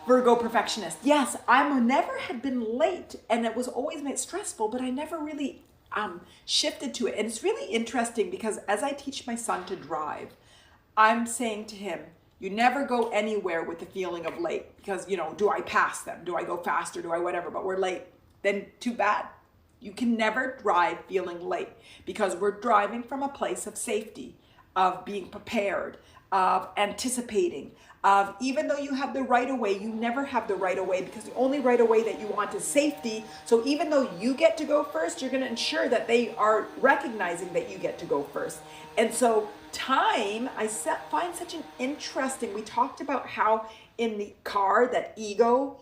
Virgo perfectionist. Yes, I never had been late, and it was always made stressful, but I never really shifted to it. And it's really interesting because as I teach my son to drive, I'm saying to him, you never go anywhere with the feeling of late, because, do I pass them? Do I go faster? Do I whatever? But we're late. Then too bad. You can never drive feeling late, because we're driving from a place of safety, of being prepared, of anticipating, of, even though you have the right of way, you never have the right of way, because the only right of way that you want is safety. So even though you get to go first, you're going to ensure that they are recognizing that you get to go first. And so time, I find such an interesting, we talked about how in the car, that ego,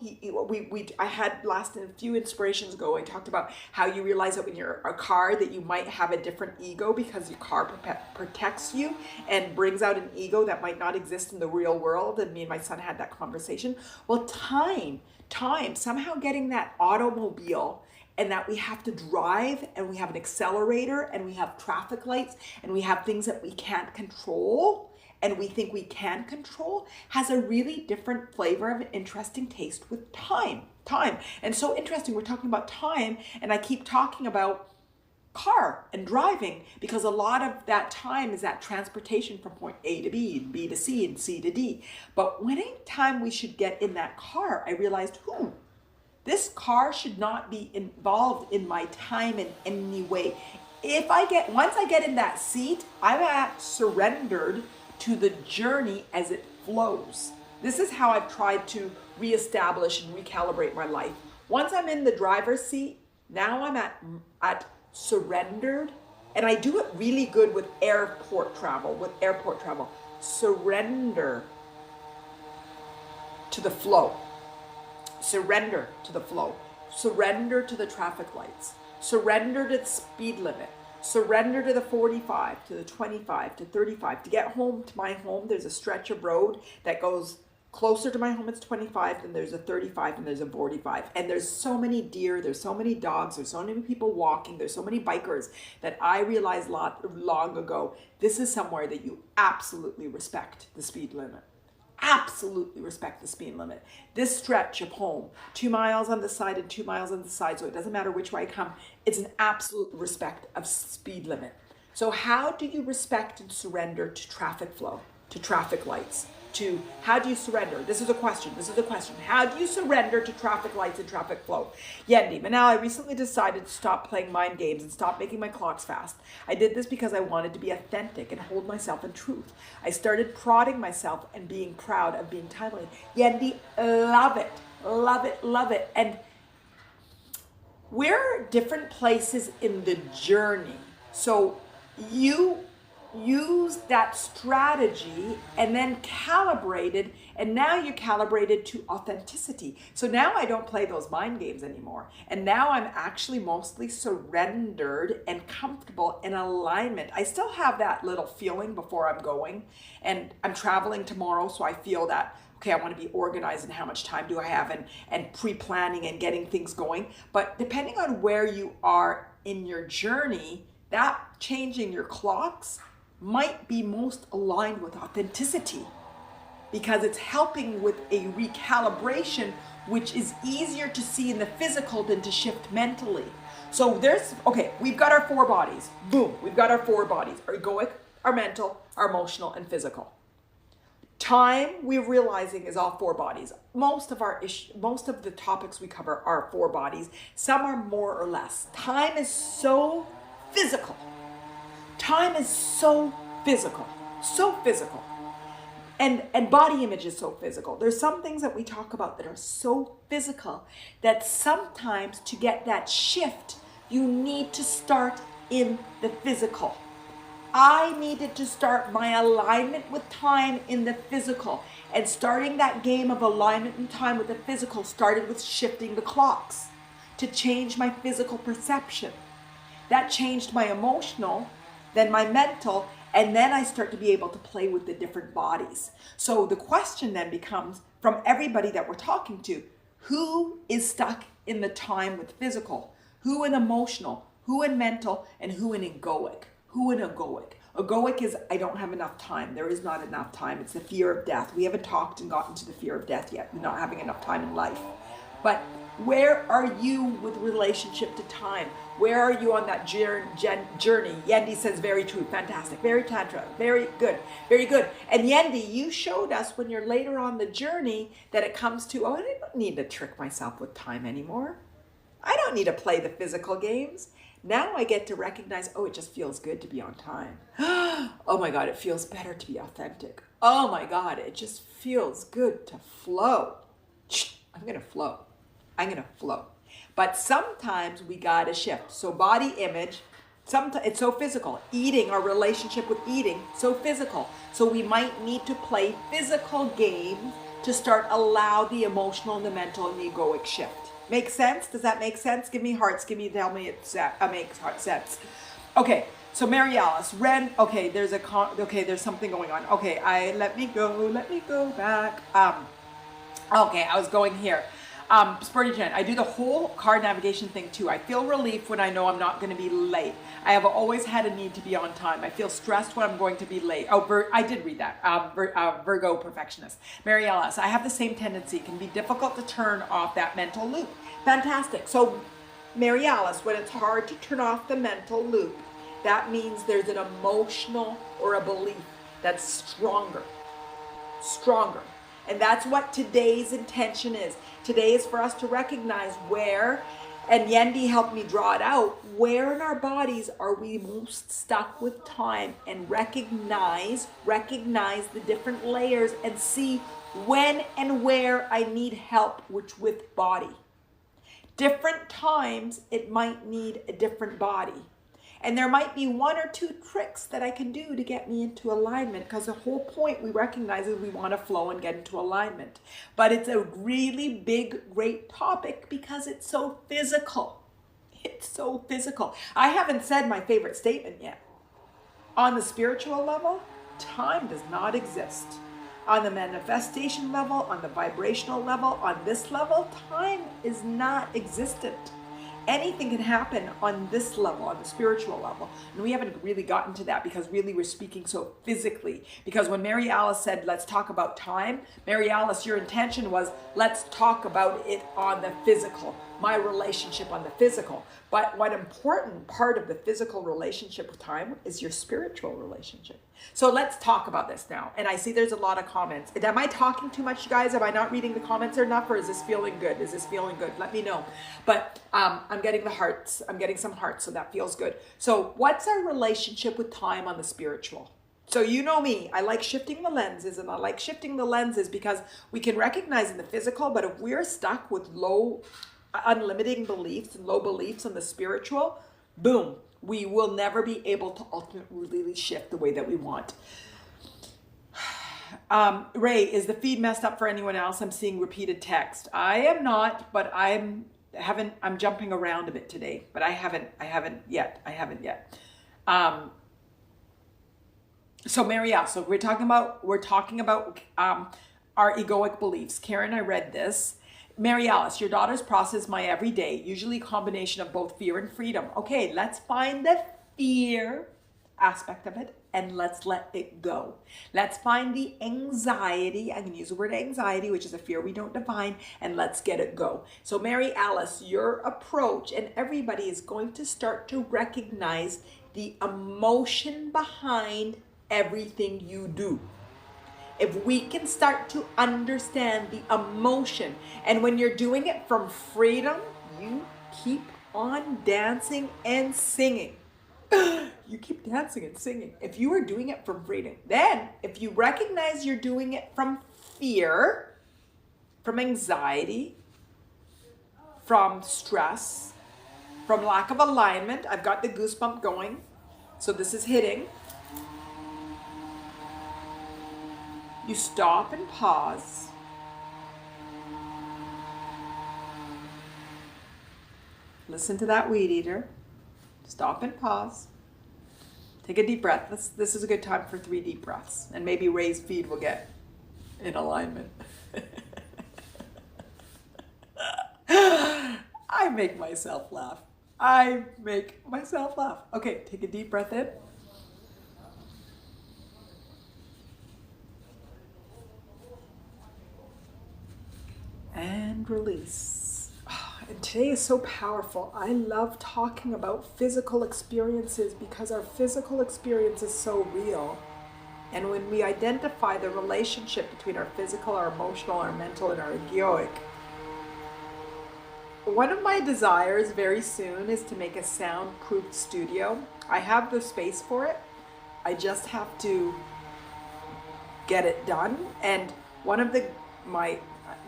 I had last a few inspirations ago, I talked about how you realize that when you're a car that you might have a different ego, because your car protects you and brings out an ego that might not exist in the real world. And me and my son had that conversation. Well, time, somehow getting that automobile, and that we have to drive, and we have an accelerator, and we have traffic lights, and we have things that we can't control, and we think we can control, has a really different flavor of an interesting taste with time. And so interesting, we're talking about time, and I keep talking about car and driving, because a lot of that time is that transportation from point A to B, and B to C, and C to D. But when any time we should get in that car, I realized, this car should not be involved in my time in any way. Once I get in that seat, I'm surrendered to the journey as it flows. This is how I've tried to reestablish and recalibrate my life. Once I'm in the driver's seat, now I'm at surrendered, and I do it really good with airport travel. Surrender to the flow. Surrender to the flow. Surrender to the traffic lights. Surrender to the speed limit. Surrender to the 45, to the 25, to 35. To get home to my home, there's a stretch of road that goes closer to my home, it's 25, then there's a 35, and there's a 45. And there's so many deer, there's so many dogs, there's so many people walking, there's so many bikers, that I realized long ago, this is somewhere that you absolutely respect the speed limit. Absolutely respect the speed limit. This stretch of home, 2 miles on the side and 2 miles on the side, so it doesn't matter which way I come, it's an absolute respect of speed limit. So how do you respect and surrender to traffic flow, to traffic lights? How do you surrender? This is a question. How do you surrender to traffic lights and traffic flow? Yendi, Manal, I recently decided to stop playing mind games and stop making my clocks fast. I did this because I wanted to be authentic and hold myself in truth. I started prodding myself and being proud of being timely. Yendi, love it, love it, love it. And we're different places in the journey. So you use that strategy and then calibrated, and now you're calibrated to authenticity. So now I don't play those mind games anymore. And now I'm actually mostly surrendered and comfortable in alignment. I still have that little feeling before I'm going, and I'm traveling tomorrow, so I feel that, okay, I want to be organized and how much time do I have, and pre-planning and getting things going. But depending on where you are in your journey, that changing your clocks might be most aligned with authenticity, because it's helping with a recalibration, which is easier to see in the physical than to shift mentally. So we've got our 4 bodies. Boom, we've got our 4 bodies: our egoic, our mental, our emotional, and physical. Time, we're realizing, is all 4 bodies. Most of the topics we cover are 4 bodies. Some are more or less. Time is so physical. Time is so physical, and body image is so physical. There's some things that we talk about that are so physical that sometimes to get that shift, you need to start in the physical. I needed to start my alignment with time in the physical, and starting that game of alignment and time with the physical started with shifting the clocks to change my physical perception. That changed my emotional, then my mental, and then I start to be able to play with the different bodies. So the question then becomes, from everybody that we're talking to, who is stuck in the time with physical? Who in emotional? Who in mental? And who in egoic? Who in egoic? Egoic is, I don't have enough time. There is not enough time. It's the fear of death. We haven't talked and gotten to the fear of death yet. We're not having enough time in life. But where are you with relationship to time? Where are you on that journey? Yendi says, very true, fantastic, very tantra, very good, very good. And Yendi, you showed us when you're later on the journey that it comes to, I don't need to trick myself with time anymore. I don't need to play the physical games. Now I get to recognize, it just feels good to be on time. Oh my God, it feels better to be authentic. Oh my God, it just feels good to flow. I'm going to flow. But sometimes we got to shift. So body image, sometimes it's so physical. Eating, our relationship with eating, so physical. So we might need to play physical games to start allow the emotional and the mental and the egoic shift. Make sense? Does that make sense? Give me hearts. Tell me it makes sense. Okay. So Mary Alice, Ren, okay, there's something going on. Okay, let me go back. Okay, I was going here. Sporty Jen, I do the whole car navigation thing too. I feel relief when I know I'm not going to be late. I have always had a need to be on time. I feel stressed when I'm going to be late. I did read that. Virgo perfectionist. Mary Alice, I have the same tendency. It can be difficult to turn off that mental loop. Fantastic. So Mary Alice, when it's hard to turn off the mental loop, that means there's an emotional or a belief that's stronger. And that's what today's intention is. Today is for us to recognize where, and Yendi helped me draw it out, where in our bodies are we most stuck with time, and recognize the different layers and see when and where I need help, with body. Different times, it might need a different body. And there might be 1 or 2 tricks that I can do to get me into alignment, because the whole point we recognize is we want to flow and get into alignment. But it's a really big, great topic because it's so physical. It's so physical. I haven't said my favorite statement yet. On the spiritual level, time does not exist. On the manifestation level, on the vibrational level, on this level, time is not existent. anything can happen on this level, on the spiritual level. And we haven't really gotten to that because really we're speaking so physically. Because when Mary Alice said, let's talk about time, Mary Alice, your intention was, let's talk about it on the physical, my relationship on the physical. But one important part of the physical relationship with time is your spiritual relationship. So let's talk about this now. And I see there's a lot of comments. Am I talking too much, guys? Am I not reading the comments enough, or is this feeling good? Is this feeling good? Let me know. But I'm getting the hearts. I'm getting some hearts, so that feels good. So what's our relationship with time on the spiritual? So you know me, I like shifting the lenses, and I like shifting the lenses because we can recognize in the physical, but if we're stuck with low, unlimiting beliefs and low beliefs on the spiritual, boom, we will never be able to ultimately really shift the way that we want. Ray, is the feed messed up for anyone else? I'm seeing repeated text. I am not, but I'm jumping around a bit today, but I haven't yet. So Marielle, so we're talking about our egoic beliefs. Karen, I read this. Mary Alice, your daughters process my everyday, usually a combination of both fear and freedom. Okay, let's find the fear aspect of it and let's let it go. Let's find the anxiety. I'm going to use the word anxiety, which is a fear we don't define, and let's get it go. So Mary Alice, your approach, and everybody is going to start to recognize the emotion behind everything you do. If we can start to understand the emotion, and when you're doing it from freedom, you keep on dancing and singing. You keep dancing and singing. If you are doing it from freedom, then if you recognize you're doing it from fear, from anxiety, from stress, from lack of alignment, I've got the goosebump going, so this is hitting. You stop and pause. Listen to that weed eater. Stop and pause. Take a deep breath. This is a good time for 3 deep breaths. And maybe Ray's feed will get in alignment. I make myself laugh. Okay, take a deep breath in. And release. And today is so powerful. I love talking about physical experiences because our physical experience is so real. And when we identify the relationship between our physical, our emotional, our mental, and our egoic, one of my desires very soon is to make a soundproof studio. I have the space for it. I just have to get it done. And one of my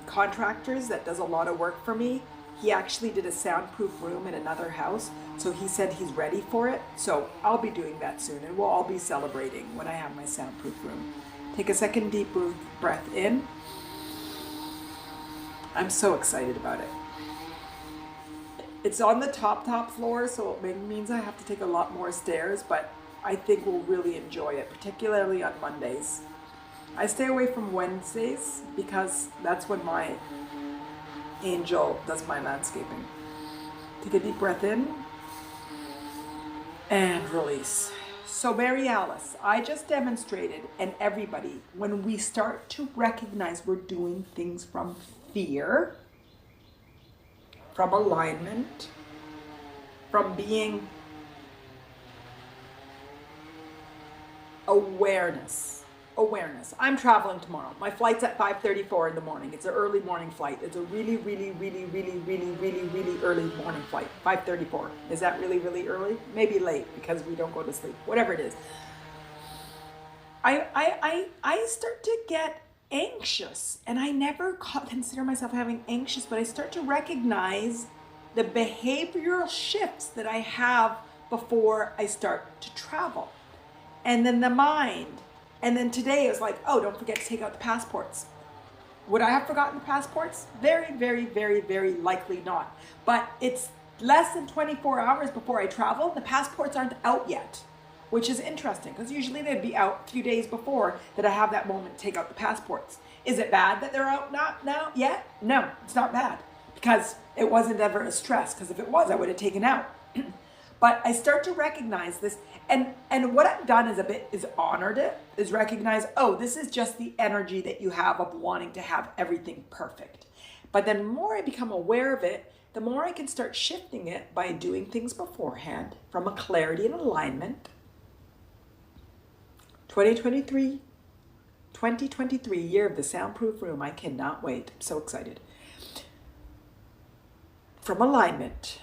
contractors that does a lot of work for me, he actually did a soundproof room in another house, so he said he's ready for it. So I'll be doing that soon, and we'll all be celebrating when I have my soundproof room. Take a second deep breath in. I'm so excited about it. It's on the top floor, so it means I have to take a lot more stairs, but I think we'll really enjoy it, particularly on Mondays. I stay away from Wednesdays because that's when my angel does my landscaping. Take a deep breath in and release. So Mary Alice, I just demonstrated, and everybody, when we start to recognize we're doing things from fear, from alignment, from being awareness. I'm traveling tomorrow. My flight's at 5:34 in the morning. It's an early morning flight. It's a really early morning flight. 5:34. Is that really early? Maybe late because we don't go to sleep. Whatever it is. I start to get anxious, and I never consider myself having anxious, but I start to recognize the behavioral shifts that I have before I start to travel. And then the mind. And then today it was like, oh, don't forget to take out the passports. Would I have forgotten the passports? Very likely not. But it's less than 24 hours before I travel. The passports aren't out yet, which is interesting because usually they'd be out a few days before that I have that moment to take out the passports. Is it bad that they're out not now yet? No, it's not bad because it wasn't ever a stress, because if it was, I would have taken out. But I start to recognize this, and what I've done is honored it, is recognize, oh, this is just the energy that you have of wanting to have everything perfect. But then the more I become aware of it, the more I can start shifting it by doing things beforehand from a clarity and alignment. 2023, year of the soundproof room. I cannot wait. I'm so excited. From alignment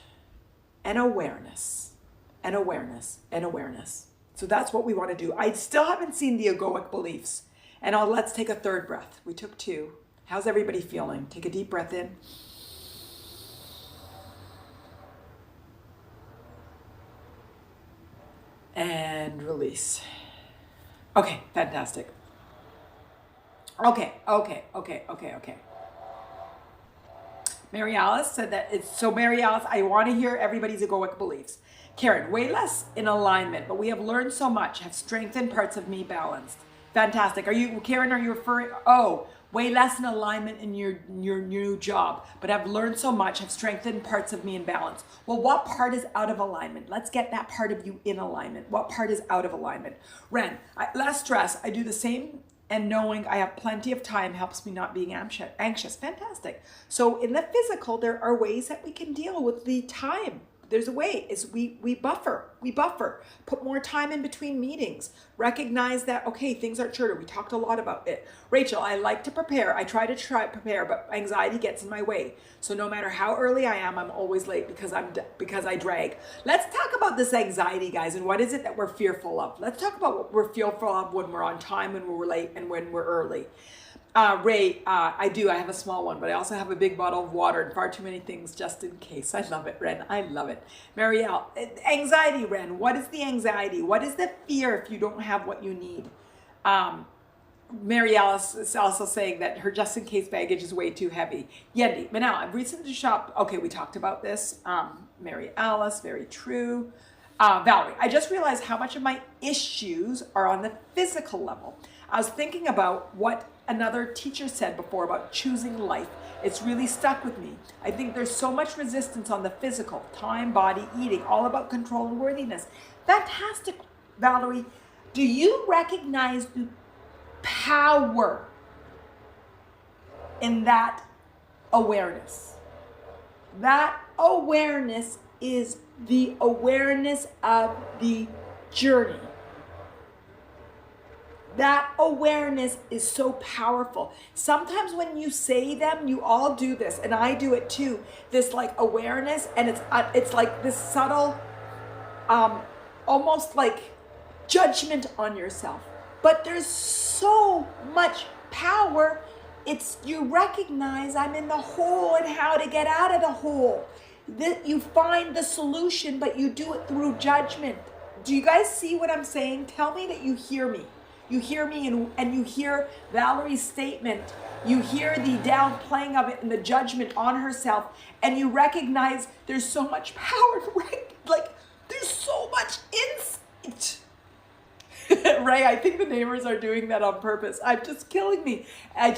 and awareness and awareness and awareness. So that's what we want to do. I still haven't seen the egoic beliefs. And let's take a third breath. We took 2. How's everybody feeling? Take a deep breath in. And release. Okay, fantastic. Okay. Mary Alice said that Mary Alice, I want to hear everybody's egoic beliefs. Karen, way less in alignment, but we have learned so much, have strengthened parts of me balanced. Fantastic. Karen, are you referring, way less in alignment in your new job, but I've learned so much, have strengthened parts of me in balance. Well, what part is out of alignment? Let's get that part of you in alignment. What part is out of alignment? Ren, less stress. I do the same, and knowing I have plenty of time helps me not being anxious. Fantastic. So in the physical, there are ways that we can deal with the time. There's a way, is we buffer, put more time in between meetings, recognize that, okay, things are shorter. We talked a lot about it. Rachel, I like to prepare. I try to prepare, but anxiety gets in my way. So no matter how early I am, I'm always late because I drag. Let's talk about this anxiety, guys, and what is it that we're fearful of? Let's talk about what we're fearful of when we're on time, when we're late, and when we're early. Ray, I have a small one, but I also have a big bottle of water and far too many things just in case. I love it, Ren. I love it. Marielle, anxiety, Ren. What is the anxiety? What is the fear if you don't have what you need? Mary Alice is also saying that her just in case baggage is way too heavy. Yendi, Manal, I've recently shopped. Okay, we talked about this. Mary Alice, very true. Valerie, I just realized how much of my issues are on the physical level. I was thinking about what another teacher said before about choosing life. It's really stuck with me. I think there's so much resistance on the physical, time, body, eating, all about control and worthiness. Fantastic, Valerie. Do you recognize the power in that awareness? That awareness is the awareness of the journey. That awareness is so powerful. Sometimes when you say them, you all do this, and I do it too. This like awareness, and it's like this subtle, almost like judgment on yourself. But there's so much power. It's you recognize I'm in the hole and how to get out of the hole. That you find the solution, but you do it through judgment. Do you guys see what I'm saying? Tell me that you hear me. You hear me and you hear Valerie's statement. You hear the downplaying of it and the judgment on herself. And you recognize there's so much power, right? Like there's so much insight. Ray, I think the neighbors are doing that on purpose. I'm just killing me. And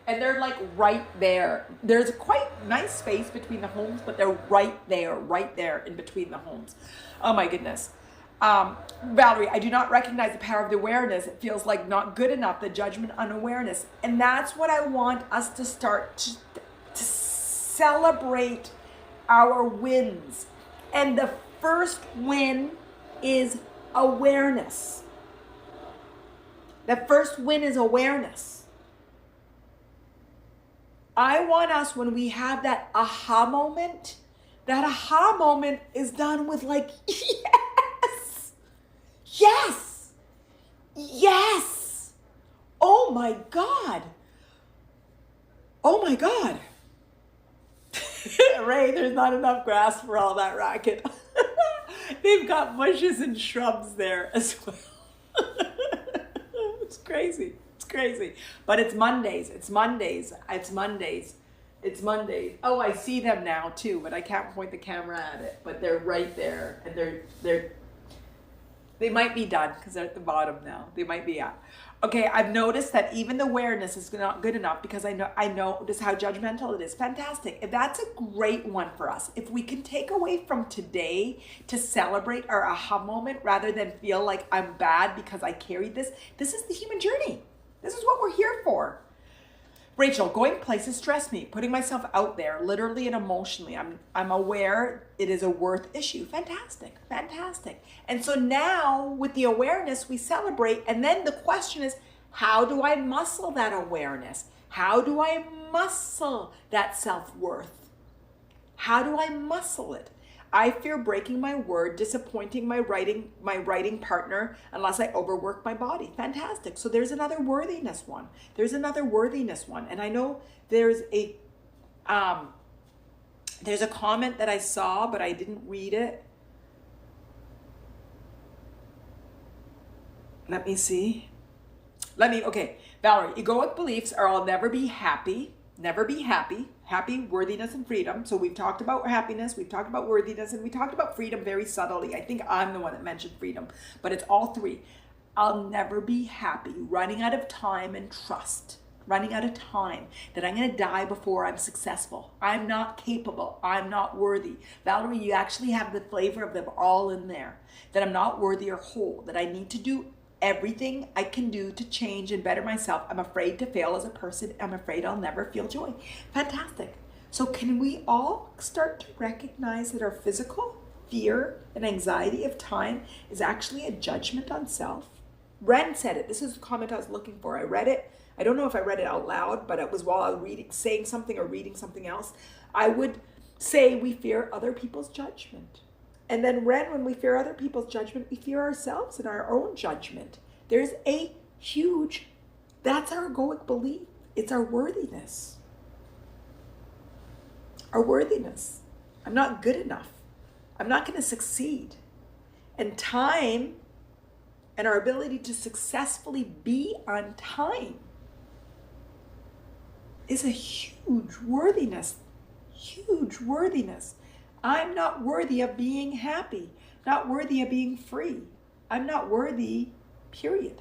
they're like right there. There's quite nice space between the homes, but they're right there in between the homes. Oh my goodness. Valerie, I do not recognize the power of the awareness. It feels like not good enough, the judgment on awareness. And that's what I want us to start to celebrate our wins. And the first win is awareness. The first win is awareness. I want us, when we have that aha moment is done with like, Yes. Oh my God. Ray, there's not enough grass for all that racket. They've got bushes and shrubs there as well. It's crazy. But it's Mondays. Oh, I see them now too, but I can't point the camera at it. But they're right there, and they're They might be done because they're at the bottom now. They might be at. Okay, I've noticed that even the awareness is not good enough because I know just how judgmental it is. Fantastic. If that's a great one for us, if we can take away from today to celebrate our aha moment rather than feel like I'm bad because I carried this. This is the human journey. This is what we're here for. Rachel, going places stress me. Putting myself out there, literally and emotionally. I'm aware it is a worth issue. Fantastic, fantastic. And so now with the awareness, we celebrate. And then the question is, how do I muscle that awareness? How do I muscle that self-worth? How do I muscle it? I fear breaking my word, disappointing my writing partner unless I overwork my body. Fantastic. So there's another worthiness one. There's another worthiness one. And I know there's a comment that I saw, but I didn't read it. Let me see. Okay. Valerie, egoic beliefs are I'll never be happy. Never be happy. Happy, worthiness, and freedom. So we've talked about happiness, we've talked about worthiness, and we talked about freedom very subtly. I think I'm the one that mentioned freedom, but it's all three. I'll never be happy. Running out of time and trust. Running out of time. That I'm going to die before I'm successful. I'm not capable. I'm not worthy. Valerie, you actually have the flavor of them all in there. That I'm not worthy or whole. That I need to do everything I can do to change and better myself. I'm afraid to fail as a person. I'm afraid I'll never feel joy. Fantastic. So can we all start to recognize that our physical fear and anxiety of time is actually a judgment on self? Ren said it. This is the comment I was looking for. I read it. I don't know if I read it out loud, but it was while I was saying something or reading something else. I would say we fear other people's judgment. And then Ren, when we fear other people's judgment, we fear ourselves and our own judgment. There's a huge, that's our egoic belief. It's our worthiness. Our worthiness. I'm not good enough. I'm not going to succeed. And time and our ability to successfully be on time is a huge worthiness. Huge worthiness. I'm not worthy of being happy, not worthy of being free. I'm not worthy, period.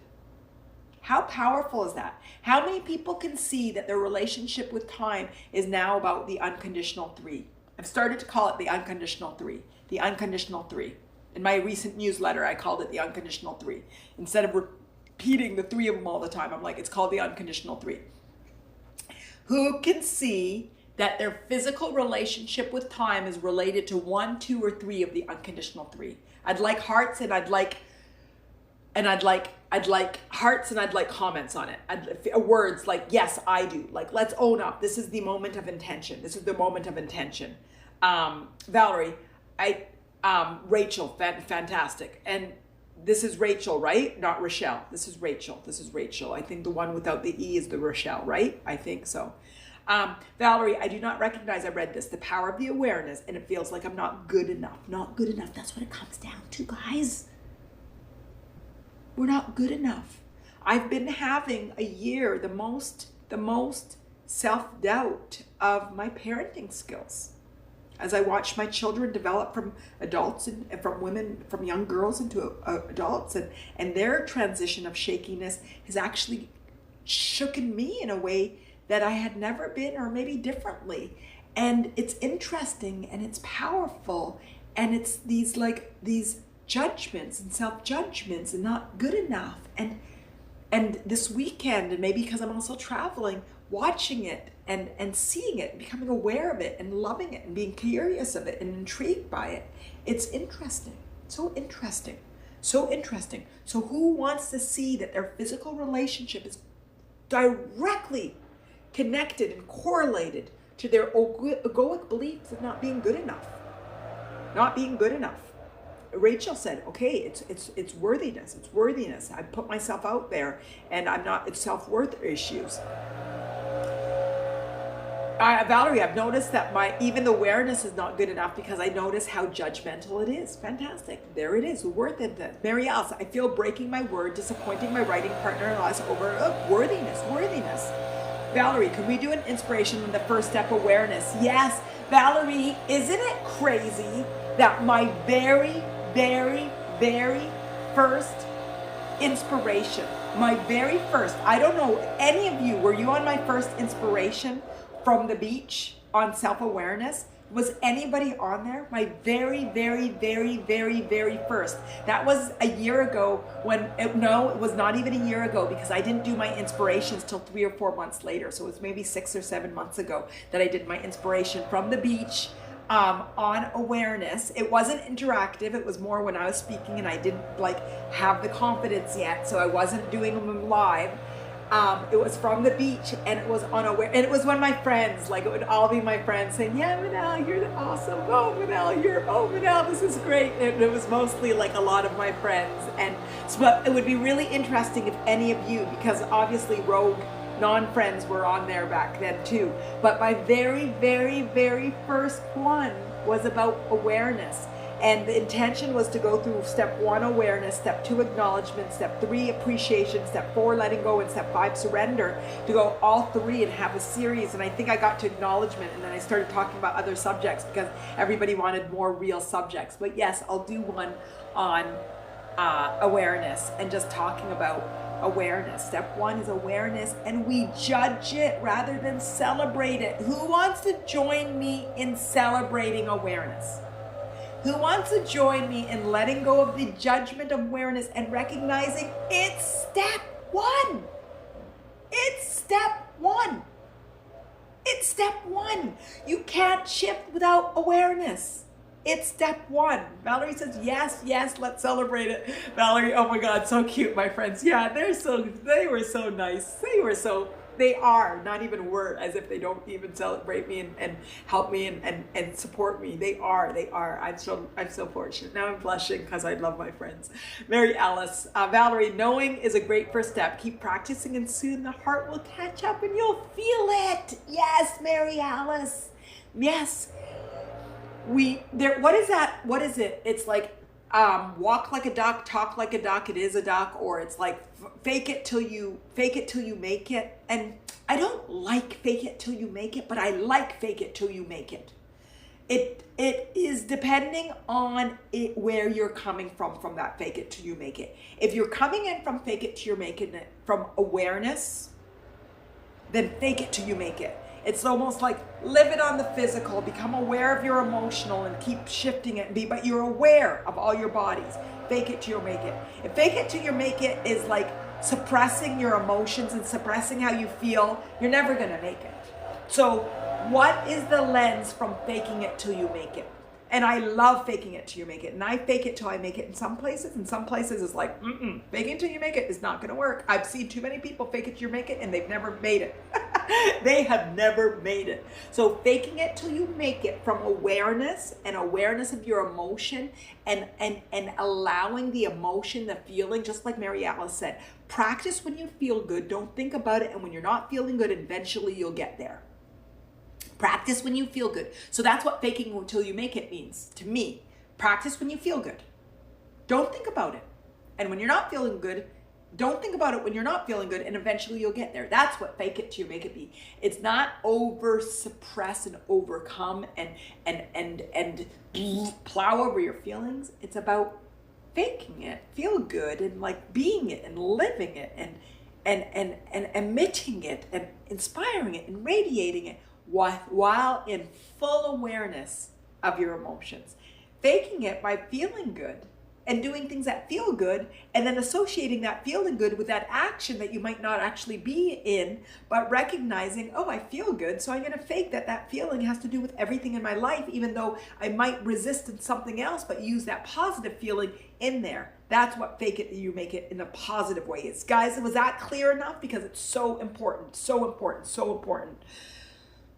How powerful is that? How many people can see that their relationship with time is now about the unconditional three? I've started to call it the unconditional three, the unconditional three. In my recent newsletter, I called it the unconditional three. Instead of repeating the three of them all the time, I'm like, it's called the unconditional three. Who can see that their physical relationship with time is related to 1, 2, or 3 of the unconditional three? I'd like hearts and I'd like hearts and I'd like comments on it. Words like, yes, I do. Like, let's own up. This is the moment of intention. This is the moment of intention. Valerie, Rachel, fantastic. And this is Rachel, right? Not Rochelle. This is Rachel. This is Rachel. I think the one without the E is the Rochelle, right? I think so. Valerie, I do not recognize, I read this, the power of the awareness, and it feels like I'm not good enough. Not good enough. That's what it comes down to, guys. We're not good enough. I've been having a year, the most self-doubt of my parenting skills. As I watch my children develop from adults and from women, from young girls into adults, and their transition of shakiness has actually shooken me in a way that I had never been, or maybe differently. And it's interesting and it's powerful, and it's these judgments and self-judgments and not good enough. And this weekend, and maybe because I'm also traveling, watching it and seeing it, becoming aware of it and loving it and being curious of it and intrigued by it. It's interesting. So interesting. So interesting. So who wants to see that their physical relationship is directly connected and correlated to their egoic beliefs of not being good enough? Not being good enough. Rachel said, okay, it's worthiness. It's worthiness. I put myself out there and I'm not, it's self-worth issues. Valerie, I've noticed that even the awareness is not good enough because I notice how judgmental it is. Fantastic. There it is. The worth of it. Mary Alice, I feel breaking my word, disappointing my writing partner unless over worthiness. Valerie, can we do an inspiration in the first step, awareness? Yes. Valerie, isn't it crazy that my very, very, very first inspiration, my very first, I don't know, any of you, were you on my first inspiration from the beach on self-awareness? Was anybody on there? My very, very, very, very, very first. That was a year ago no, it was not even a year ago, because I didn't do my inspirations till 3 or 4 months later. So it was maybe 6 or 7 months ago that I did my inspiration from the beach on awareness. It wasn't interactive. It was more when I was speaking and I didn't have the confidence yet. So I wasn't doing them live. It was from the beach, and it was unaware, and it was when my friends, it would all be my friends saying, yeah, Manal, you're awesome. Oh, Manal, this is great. And it was mostly a lot of my friends. And so, but it would be really interesting if any of you, because obviously rogue non-friends were on there back then too. But my very, very, very first one was about awareness. And the intention was to go through step 1, awareness, step 2, acknowledgement, step 3, appreciation, step 4, letting go, and step 5, surrender, to go all 3 and have a series. And I think I got to acknowledgement, and then I started talking about other subjects because everybody wanted more real subjects. But yes, I'll do one on awareness and just talking about awareness. Step 1 is awareness, and we judge it rather than celebrate it. Who wants to join me in celebrating awareness? Who wants to join me in letting go of the judgment of awareness and recognizing it's step 1? It's step 1. It's step 1. You can't shift without awareness. It's step 1. Valerie says, yes, let's celebrate it. Valerie, oh my God, so cute, my friends. Yeah, they were so nice. They are, not even were, as if they don't even celebrate me and help me and support me. They are. I'm so fortunate. Now I'm blushing because I love my friends. Mary Alice, Valerie, knowing is a great first step. Keep practicing and soon the heart will catch up and you'll feel it. Yes, Mary Alice. Yes. What is that? What is it? It's walk like a duck, talk like a duck, it is a duck, or it's fake it till you make it. And I don't like fake it till you make it, but I like fake it till you make it. It is depending on where you're coming from that fake it till you make it. If you're coming in from fake it till you're making it from awareness, then fake it till you make it. It's almost live it on the physical, become aware of your emotional and keep shifting it, but you're aware of all your bodies. Fake it till you make it. If fake it till you make it is suppressing your emotions and suppressing how you feel, you're never gonna make it. So what is the lens from faking it till you make it? And I love faking it till you make it. And I fake it till I make it in some places. In some places it's faking it till you make it is not gonna work. I've seen too many people fake it till you make it and they've never made it. They have never made it. So faking it till you make it from awareness and awareness of your emotion and allowing the emotion, the feeling, just like Mary Alice said, practice when you feel good, don't think about it, and when you're not feeling good, eventually you'll get there. Practice when you feel good. So that's what faking until you make it means to me. Practice when you feel good. Don't think about it. And when you're not feeling good, don't think about it when you're not feeling good, and eventually you'll get there. That's what fake it till you make it be. It's not over suppress and overcome and plow over your feelings. It's about faking it, feel good, and being it and living it and emitting it and inspiring it and radiating it while in full awareness of your emotions. Faking it by feeling good and doing things that feel good, and then associating that feeling good with that action that you might not actually be in, but recognizing, oh, I feel good, so I'm going to fake that feeling has to do with everything in my life, even though I might resist in something else, but use that positive feeling in there. That's what fake it, you make it in a positive way is. Guys, was that clear enough? Because it's so important, so important, so important.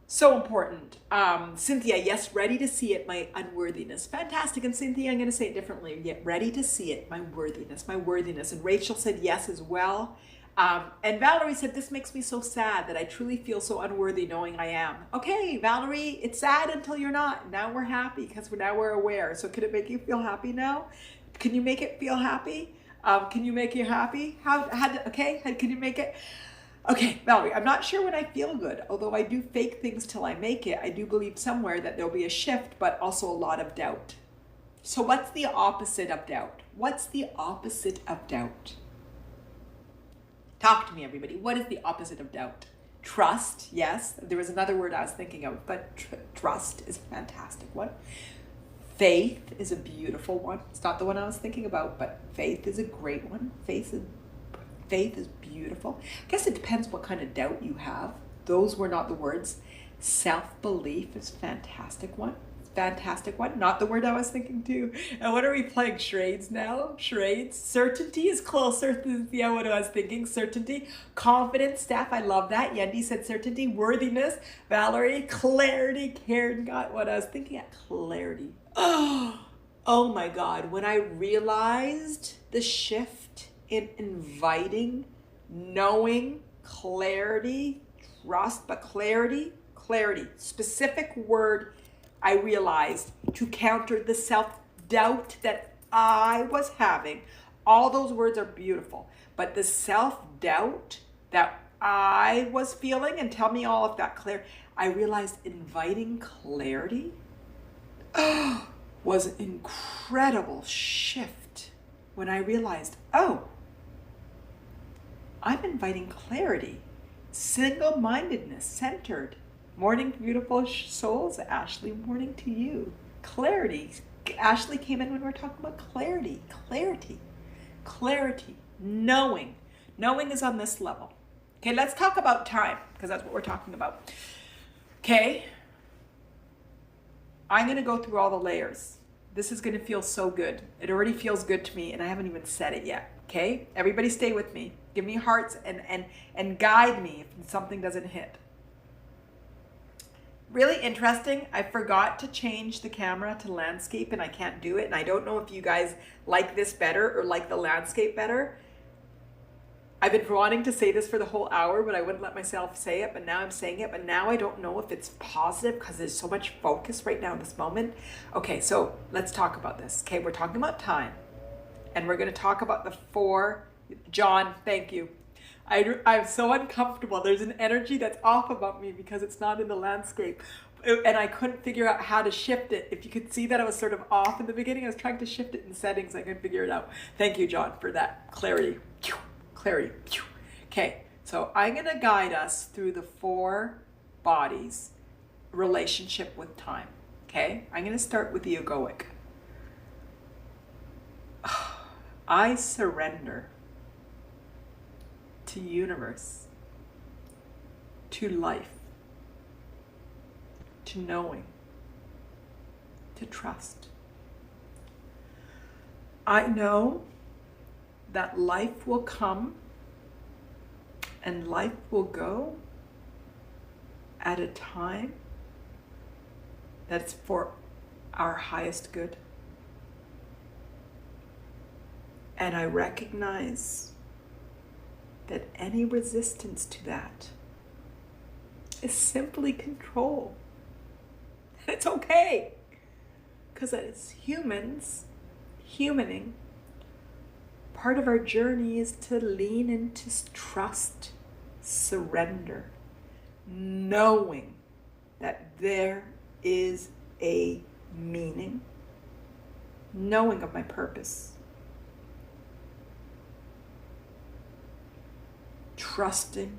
So important. Cynthia, yes, ready to see it, my unworthiness. Fantastic. And Cynthia, I'm going to say it differently. Yet ready to see it, my worthiness, my worthiness. And Rachel said yes as well. And Valerie said, this makes me so sad that I truly feel so unworthy knowing I am. Okay, Valerie, it's sad until you're not. Now we're happy because now we're aware. So can it make you feel happy now? Can you make it feel happy? Can you make you happy? Can you make it? Okay, Valerie, I'm not sure when I feel good, although I do fake things till I make it. I do believe somewhere that there'll be a shift, but also a lot of doubt. So what's the opposite of doubt? What's the opposite of doubt? Talk to me, everybody. What is the opposite of doubt? Trust, yes. There was another word I was thinking of, but trust is a fantastic one. Faith is a beautiful one. It's not the one I was thinking about, but faith is a great one. Faith is beautiful. I guess it depends what kind of doubt you have. Those were not the words. Self-belief is a fantastic one. Fantastic one. Not the word I was thinking too. And what are we playing? Charades now? Charades. Certainty is closer to what I was thinking. Certainty. Confidence. Staff. I love that. Yendi said certainty. Worthiness. Valerie. Clarity. Karen got what I was thinking at. Clarity. Oh my God. When I realized the shift in inviting, knowing, clarity, trust, but clarity, specific word I realized to counter the self-doubt that I was having. All those words are beautiful, but the self-doubt that I was feeling, and tell me all of that clear, I realized inviting clarity was an incredible shift when I realized, oh, I'm inviting clarity, single-mindedness, centered. Morning, beautiful souls. Ashley, morning to you. Clarity. Ashley came in when we were talking about clarity. Clarity. Knowing. Knowing is on this level. Okay, let's talk about time, because that's what we're talking about. Okay. I'm going to go through all the layers. This is going to feel so good. It already feels good to me, and I haven't even said it yet. Okay? Everybody stay with me. Give me hearts and guide me if something doesn't hit. Really interesting. I forgot to change the camera to landscape and I can't do it. And I don't know if you guys like this better or like the landscape better. I've been wanting to say this for the whole hour, but I wouldn't let myself say it. But now I'm saying it. But now I don't know if it's positive because there's so much focus right now in this moment. Okay, so let's talk about this. Okay, we're talking about time. And we're going to talk about the 4. John, thank you. I'm so uncomfortable. There's an energy that's off about me because it's not in the landscape. And I couldn't figure out how to shift it. If you could see that I was sort of off in the beginning, I was trying to shift it in settings. I couldn't figure it out. Thank you, John, for that clarity. Clarity. Okay, so I'm going to guide us through the 4 bodies relationship with time. Okay, I'm going to start with the egoic. I surrender to universe, to life, to knowing, to trust. I know that life will come and life will go at a time that's for our highest good. And I recognize that any resistance to that is simply control. And it's okay. Because as humans, humaning, part of our journey is to lean into trust, surrender, knowing that there is a meaning, knowing of my purpose, trusting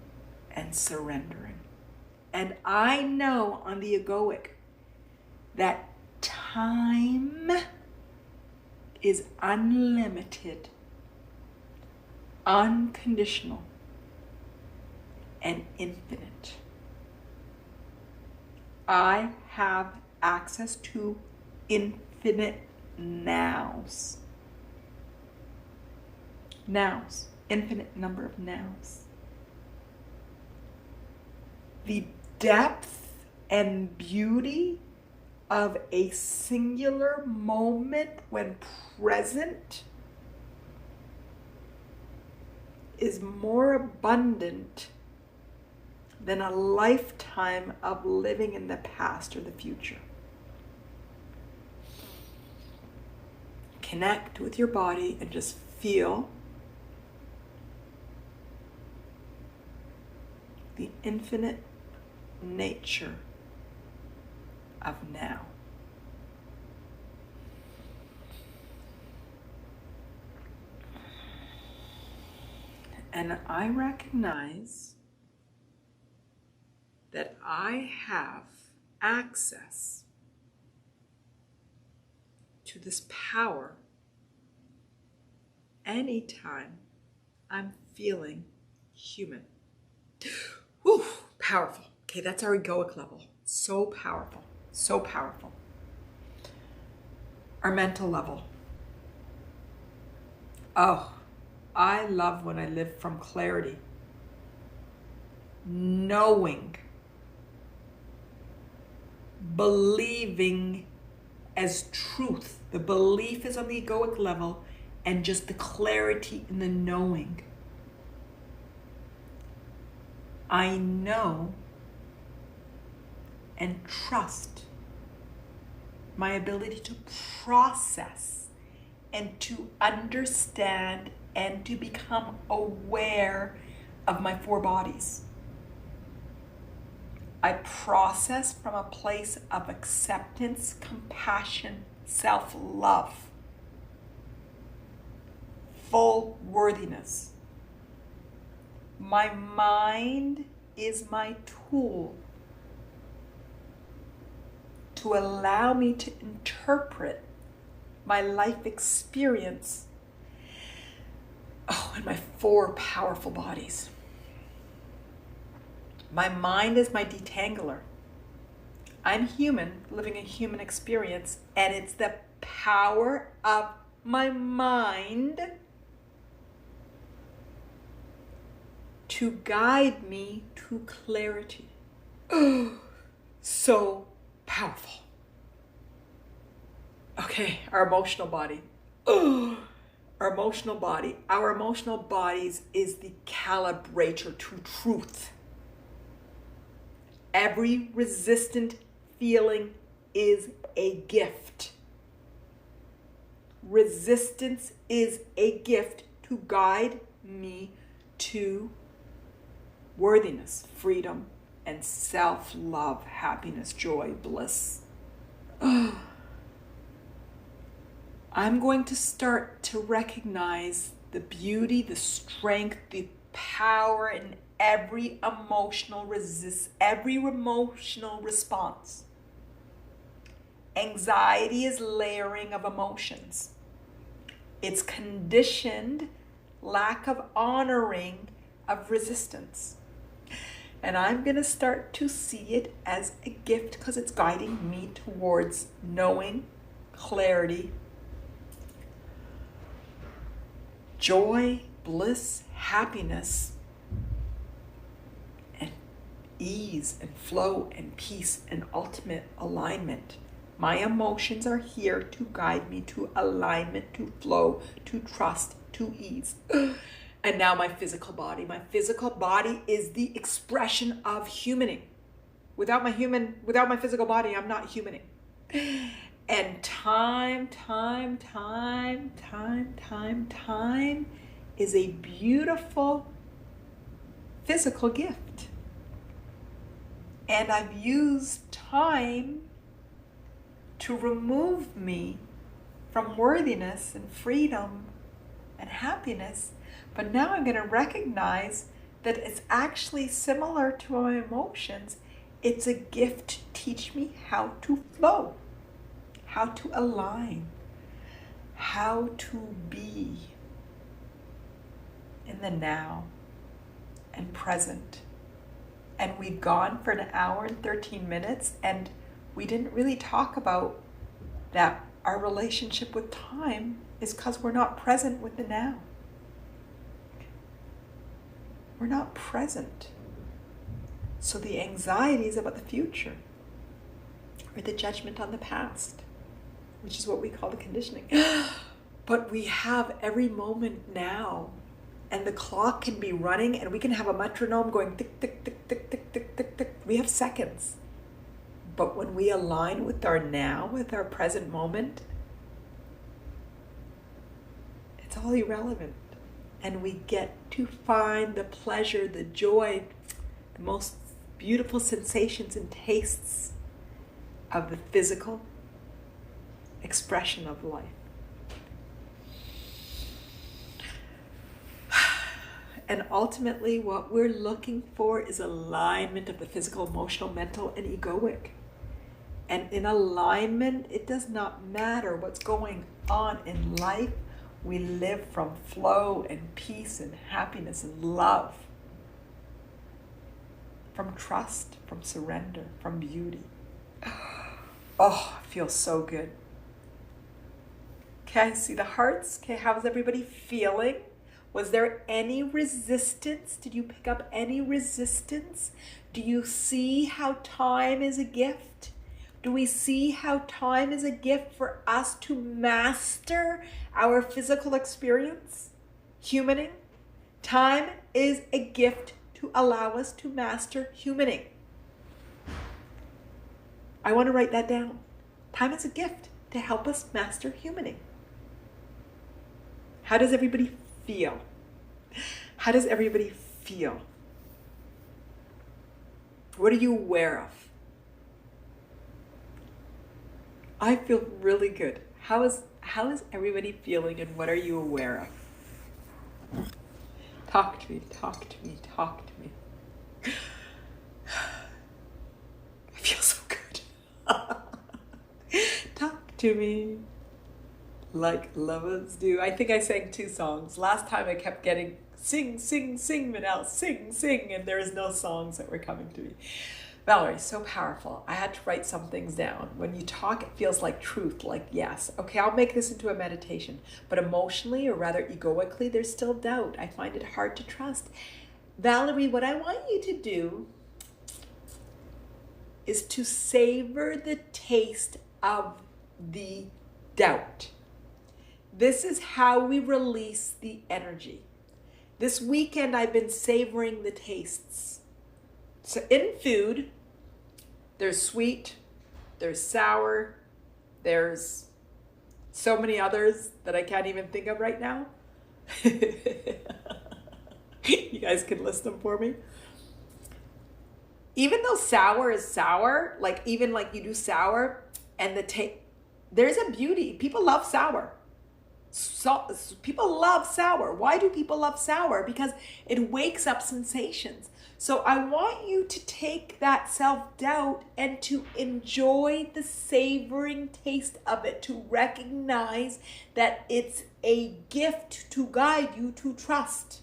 and surrendering. And I know on the egoic that time is unlimited, unconditional, and infinite. I have access to infinite nows. Nows, infinite number of nows. The depth and beauty of a singular moment when present is more abundant than a lifetime of living in the past or the future. Connect with your body and just feel the infinite nature of now. And I recognize that I have access to this power anytime I'm feeling human. Whew, powerful. Okay, that's our egoic level. So powerful, so powerful. Our mental level. Oh, I love when I live from clarity. Knowing, believing as truth. The belief is on the egoic level, and just the clarity in the knowing. I know and trust my ability to process and to understand and to become aware of my four bodies. I process from a place of acceptance, compassion, self-love, full worthiness. My mind is my tool to allow me to interpret my life experience in my four powerful bodies. My mind is my detangler. I'm human, living a human experience, and it's the power of my mind to guide me to clarity. So powerful. Okay, our emotional body. Our emotional body. Our emotional bodies is the calibrator to truth. Every resistant feeling is a gift. Resistance is a gift to guide me to worthiness, freedom, and self-love, happiness, joy, bliss. I'm going to start to recognize the beauty, the strength, the power in every emotional response. Anxiety is layering of emotions. It's conditioned lack of honoring of resistance. And I'm going to start to see it as a gift because it's guiding me towards knowing, clarity, joy, bliss, happiness, and ease and flow and peace and ultimate alignment. My emotions are here to guide me to alignment, to flow, to trust, to ease. And now my physical body. My physical body is the expression of humaning. Without my physical body, I'm not humaning. And time is a beautiful physical gift. And I've used time to remove me from worthiness and freedom and happiness. But now I'm going to recognize that it's actually similar to my emotions. It's a gift to teach me how to flow, how to align, how to be in the now and present. And we've gone for an hour and 13 minutes, and we didn't really talk about that our relationship with time is because we're not present with the now. We're not present. So the anxiety is about the future or the judgment on the past, which is what we call the conditioning. But we have every moment now, and the clock can be running, and we can have a metronome going tick, tick, tick, tick, tick, tick, tick, tick. We have seconds. But when we align with our now, with our present moment, it's all irrelevant. And we get to find the pleasure, the joy, the most beautiful sensations and tastes of the physical expression of life. And ultimately, what we're looking for is alignment of the physical, emotional, mental, and egoic. And in alignment, it does not matter what's going on in life. We live from flow and peace and happiness and love. From trust, from surrender, from beauty. Oh, it feels so good. Okay, see the hearts? Okay, how's everybody feeling? Was there any resistance? Did you pick up any resistance? Do you see how time is a gift? Do we see how time is a gift for us to master our physical experience? Humaning? Time is a gift to allow us to master humaning. I want to write that down. Time is a gift to help us master humaning. How does everybody feel? How does everybody feel? What are you aware of? I feel really good. How is everybody feeling, and what are you aware of? Talk to me, talk to me, talk to me. I feel so good. Talk to me like lovers do. I think I sang 2 songs. Last time I kept getting sing, sing, sing, Manal, sing, sing, and there is no songs that were coming to me. Valerie, so powerful. I had to write some things down. When you talk, it feels like truth, like yes. Okay, I'll make this into a meditation. But emotionally, or rather egoically, there's still doubt. I find it hard to trust. Valerie, what I want you to do is to savor the taste of the doubt. This is how we release the energy. This weekend, I've been savoring the tastes. So in food, there's sweet, there's sour, there's so many others that I can't even think of right now. You guys can list them for me. Even though sour is sour, like even like you do sour and there's a beauty. People love sour. So, people love sour. Why do people love sour? Because it wakes up sensations. So I want you to take that self-doubt and to enjoy the savoring taste of it, to recognize that it's a gift to guide you to trust.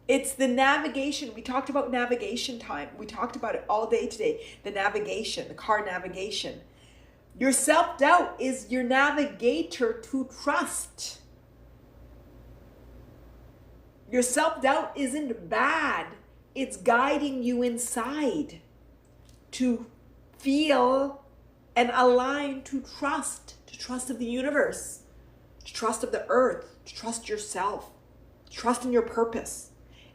It's the navigation. We talked about navigation time. We talked about it all day today. The navigation, the car navigation. Your self-doubt is your navigator to trust. Your self-doubt isn't bad. It's guiding you inside to feel and align to trust of the universe, to trust of the earth, to trust yourself, to trust in your purpose.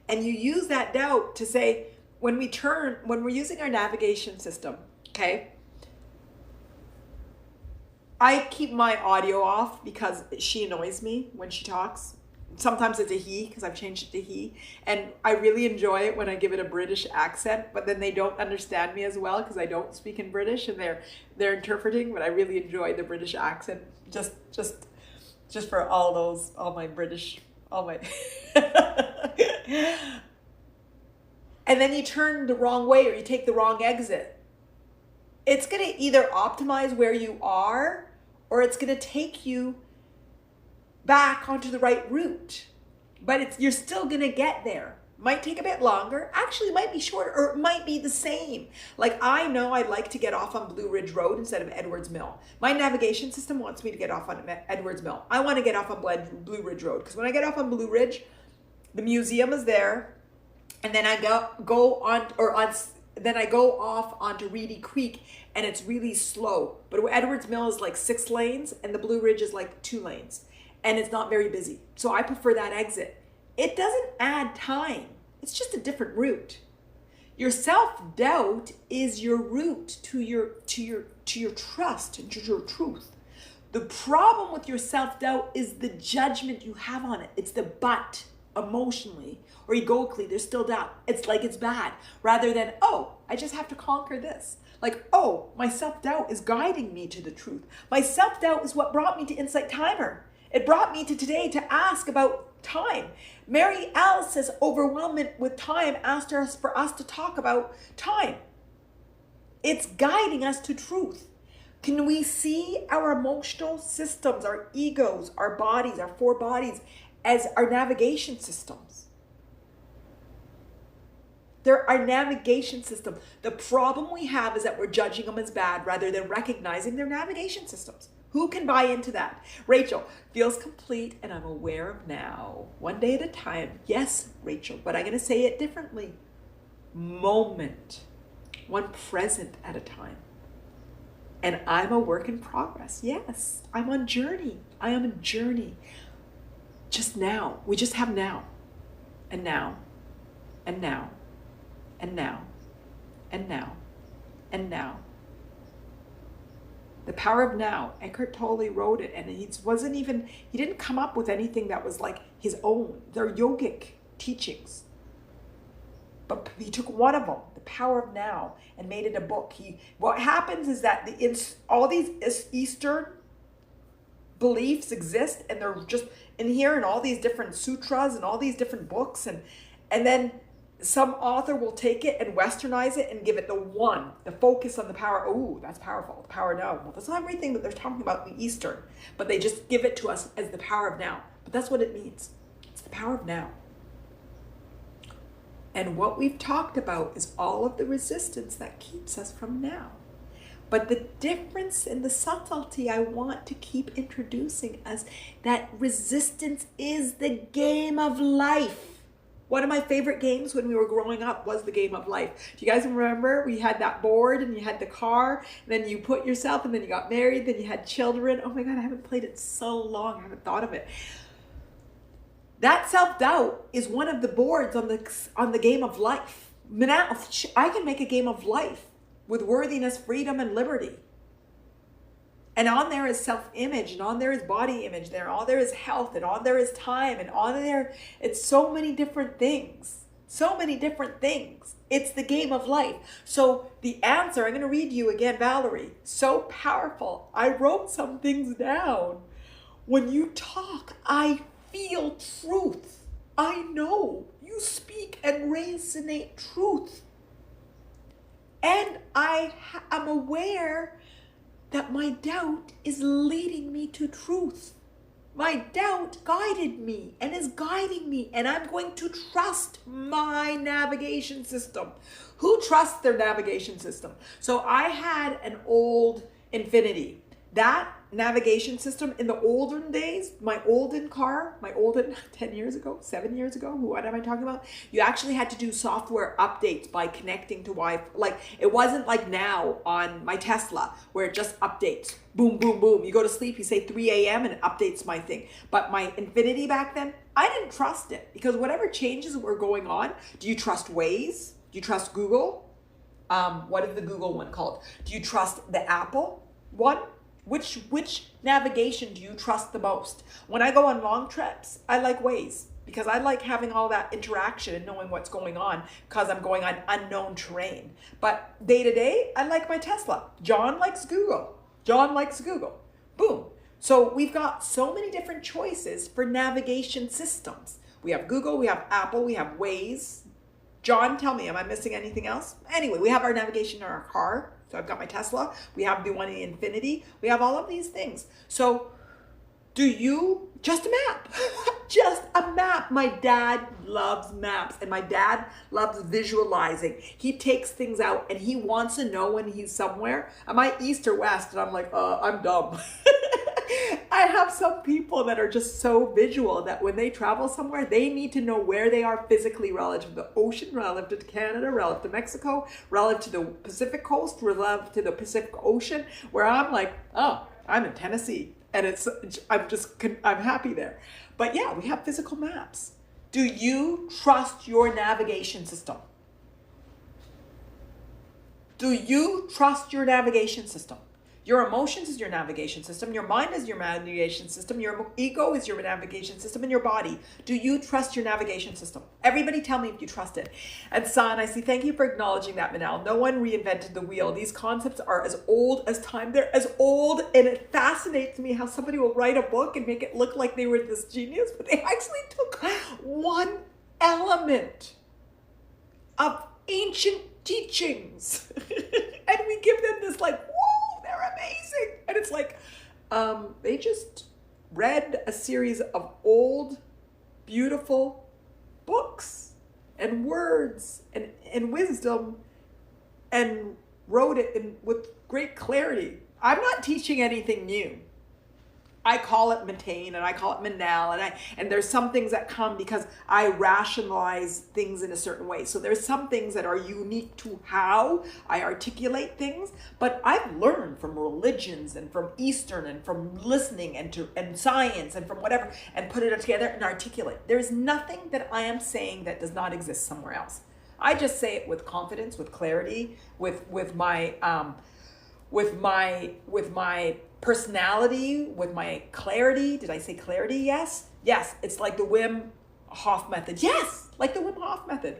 And you use that doubt to say, when we're using our navigation system, okay? I keep my audio off because she annoys me when she talks. Sometimes it's a he, because I've changed it to he. And I really enjoy it when I give it a British accent, but then they don't understand me as well because I don't speak in British and they're interpreting, but I really enjoy the British accent just for all my and then you turn the wrong way or you take the wrong exit. It's going to either optimize where you are or it's going to take you back onto the right route. But you're still going to get there. Might take a bit longer. Actually, might be shorter, or it might be the same. Like, I know I'd like to get off on Blue Ridge Road instead of Edwards Mill. My navigation system wants me to get off on Edwards Mill. I want to get off on Blue Ridge Road because when I get off on Blue Ridge, the museum is there, and then I go off onto Reedy Creek, and it's really slow. But Edwards Mill is like 6 lanes, and the Blue Ridge is like 2 lanes, and it's not very busy. So I prefer that exit. It doesn't add time. It's just a different route. Your self-doubt is your route to your trust and to your truth. The problem with your self-doubt is the judgment you have on it. It's the but. Emotionally or egoically, there's still doubt. It's like it's bad, rather than, oh, I just have to conquer this. Like, oh, my self-doubt is guiding me to the truth. My self-doubt is what brought me to Insight Timer. It brought me to today to ask about time. Mary L says overwhelmment with time asked us for us to talk about time. It's guiding us to truth. Can we see our emotional systems, our egos, our bodies, our four bodies as our navigation systems? They're our navigation system. The problem we have is that we're judging them as bad rather than recognizing their navigation systems. Who can buy into that? Rachel, feels complete and I'm aware of now. One day at a time. Yes, Rachel, but I'm going to say it differently. Moment. One present at a time. And I'm a work in progress. Yes, I'm on journey. I am on journey. Just now. We just have now. And now. And now. And now. And now. And now. The Power of Now. Eckhart Tolle wrote it, and he didn't come up with anything that was like his own. They're yogic teachings. But he took one of them, The Power of Now, and made it a book. What happens is that all these Eastern beliefs exist, and they're just in here, and all these different sutras and all these different books, and then some author will take it and westernize it and give it the focus on the power. Oh, that's powerful. The power of now. Well, that's not everything that they're talking about in the Eastern, but they just give it to us as the power of now. But that's what it means. It's the power of now. And what we've talked about is all of the resistance that keeps us from now. But the difference in the subtlety I want to keep introducing us, that resistance is the game of life. One of my favorite games when we were growing up was the game of life. Do you guys remember? We had that board and you had the car, and then you put yourself, and then you got married, then you had children. Oh my God, I haven't played it so long. I haven't thought of it. That self-doubt is one of the boards on the game of life. Manal, I can make a game of life with worthiness, freedom, and liberty. And on there is self-image, and on there is body image, on there is health, and on there is time, and on there, it's so many different things. So many different things. It's the game of life. So the answer, I'm going to read you again, Valerie, so powerful. I wrote some things down. When you talk, I feel truth. I know you speak and resonate truth. And I am aware that my doubt is leading me to truth. My doubt guided me and is guiding me, and I'm going to trust my navigation system. Who trusts their navigation system? So I had an old Infinity. That navigation system in the olden days, my olden 10 years ago, 7 years ago, what am I talking about? You actually had to do software updates by connecting to Wi-Fi. Like, it wasn't like now on my Tesla where it just updates. Boom, boom, boom. You go to sleep, you say 3 a.m. and it updates my thing. But my Infinity back then, I didn't trust it, because whatever changes were going on, do you trust Waze? Do you trust Google? What is the Google one called? Do you trust the Apple one? Which navigation do you trust the most? When I go on long trips, I like Waze, because I like having all that interaction and knowing what's going on, because I'm going on unknown terrain. But day to day, I like my Tesla. John likes Google. John likes Google. Boom. So we've got so many different choices for navigation systems. We have Google, we have Apple, we have Waze. John, tell me, am I missing anything else? Anyway, we have our navigation in our car. So I've got my Tesla. We have the one in Infinity. We have all of these things. So just a map, just a map. My dad loves maps, and my dad loves visualizing. He takes things out and he wants to know when he's somewhere. Am I east or west? And I'm like, I'm dumb. I have some people that are just so visual that when they travel somewhere, they need to know where they are physically relative to the ocean, relative to Canada, relative to Mexico, relative to the Pacific coast, relative to the Pacific Ocean, where I'm like, oh, I'm in Tennessee. And I'm happy there. But yeah, we have physical maps. Do you trust your navigation system? Do you trust your navigation system? Your emotions is your navigation system. Your mind is your navigation system. Your ego is your navigation system, and your body. Do you trust your navigation system? Everybody tell me if you trust it. And San, I see, thank you for acknowledging that, Manal. No one reinvented the wheel. These concepts are as old as time. They're as old, and it fascinates me how somebody will write a book and make it look like they were this genius, but they actually took one element of ancient teachings and we give them this like, whoa, they're amazing. And it's like, they just read a series of old, beautiful books and words and wisdom and wrote it with great clarity. I'm not teaching anything new. I call it Mattain and I call it Manal, and there's some things that come because I rationalize things in a certain way. So there's some things that are unique to how I articulate things, but I've learned from religions and from Eastern and from listening and science and from whatever, and put it together and articulate. There's nothing that I am saying that does not exist somewhere else. I just say it with confidence, with clarity, with my personality, with my clarity. Did I say clarity? Yes. Yes. It's like the Wim Hof method. Yes. Like the Wim Hof method.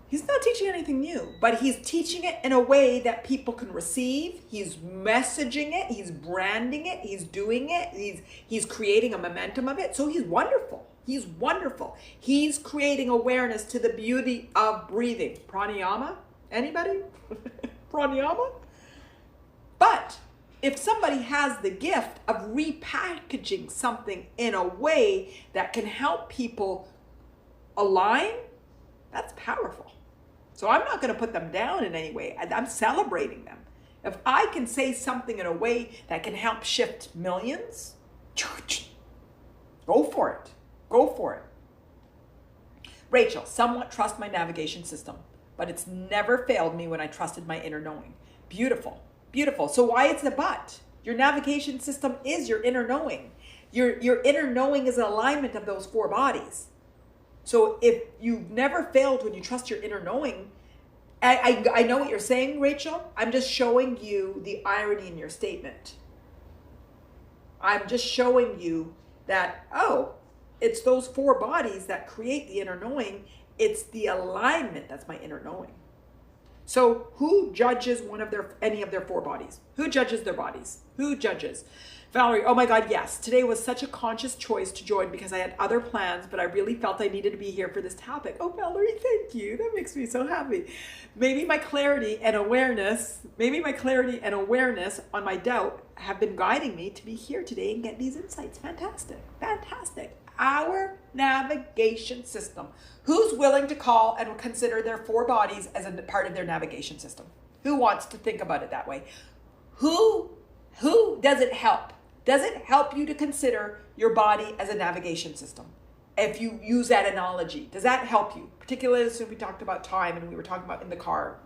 He's not teaching anything new, but he's teaching it in a way that people can receive. He's messaging it. He's branding it. He's doing it. He's creating a momentum of it. So he's wonderful. He's wonderful. He's creating awareness to the beauty of breathing. Pranayama? Anybody? Pranayama? But if somebody has the gift of repackaging something in a way that can help people align, that's powerful. So I'm not going to put them down in any way. I'm celebrating them. If I can say something in a way that can help shift millions, go for it. Go for it. Rachel, somewhat trust my navigation system, but it's never failed me when I trusted my inner knowing. Beautiful, beautiful. So why it's the but? Your navigation system is your inner knowing. Your inner knowing is an alignment of those four bodies. So if you've never failed when you trust your inner knowing, I know what you're saying, Rachel. I'm just showing you the irony in your statement. I'm just showing you that, oh, it's those four bodies that create the inner knowing. It's the alignment that's my inner knowing. So who judges any of their four bodies? Who judges their bodies? Who judges? Valerie, oh my God, yes. Today was such a conscious choice to join because I had other plans, but I really felt I needed to be here for this topic. Oh, Valerie, thank you. That makes me so happy. Maybe my clarity and awareness on my doubt have been guiding me to be here today and get these insights. Fantastic, fantastic. Our navigation system. Who's willing to call and consider their four bodies as a part of their navigation system? Who wants to think about it that way? Who does it help? Does it help you to consider your body as a navigation system? If you use that analogy, does that help you? Particularly as we talked about time and we were talking about in the car,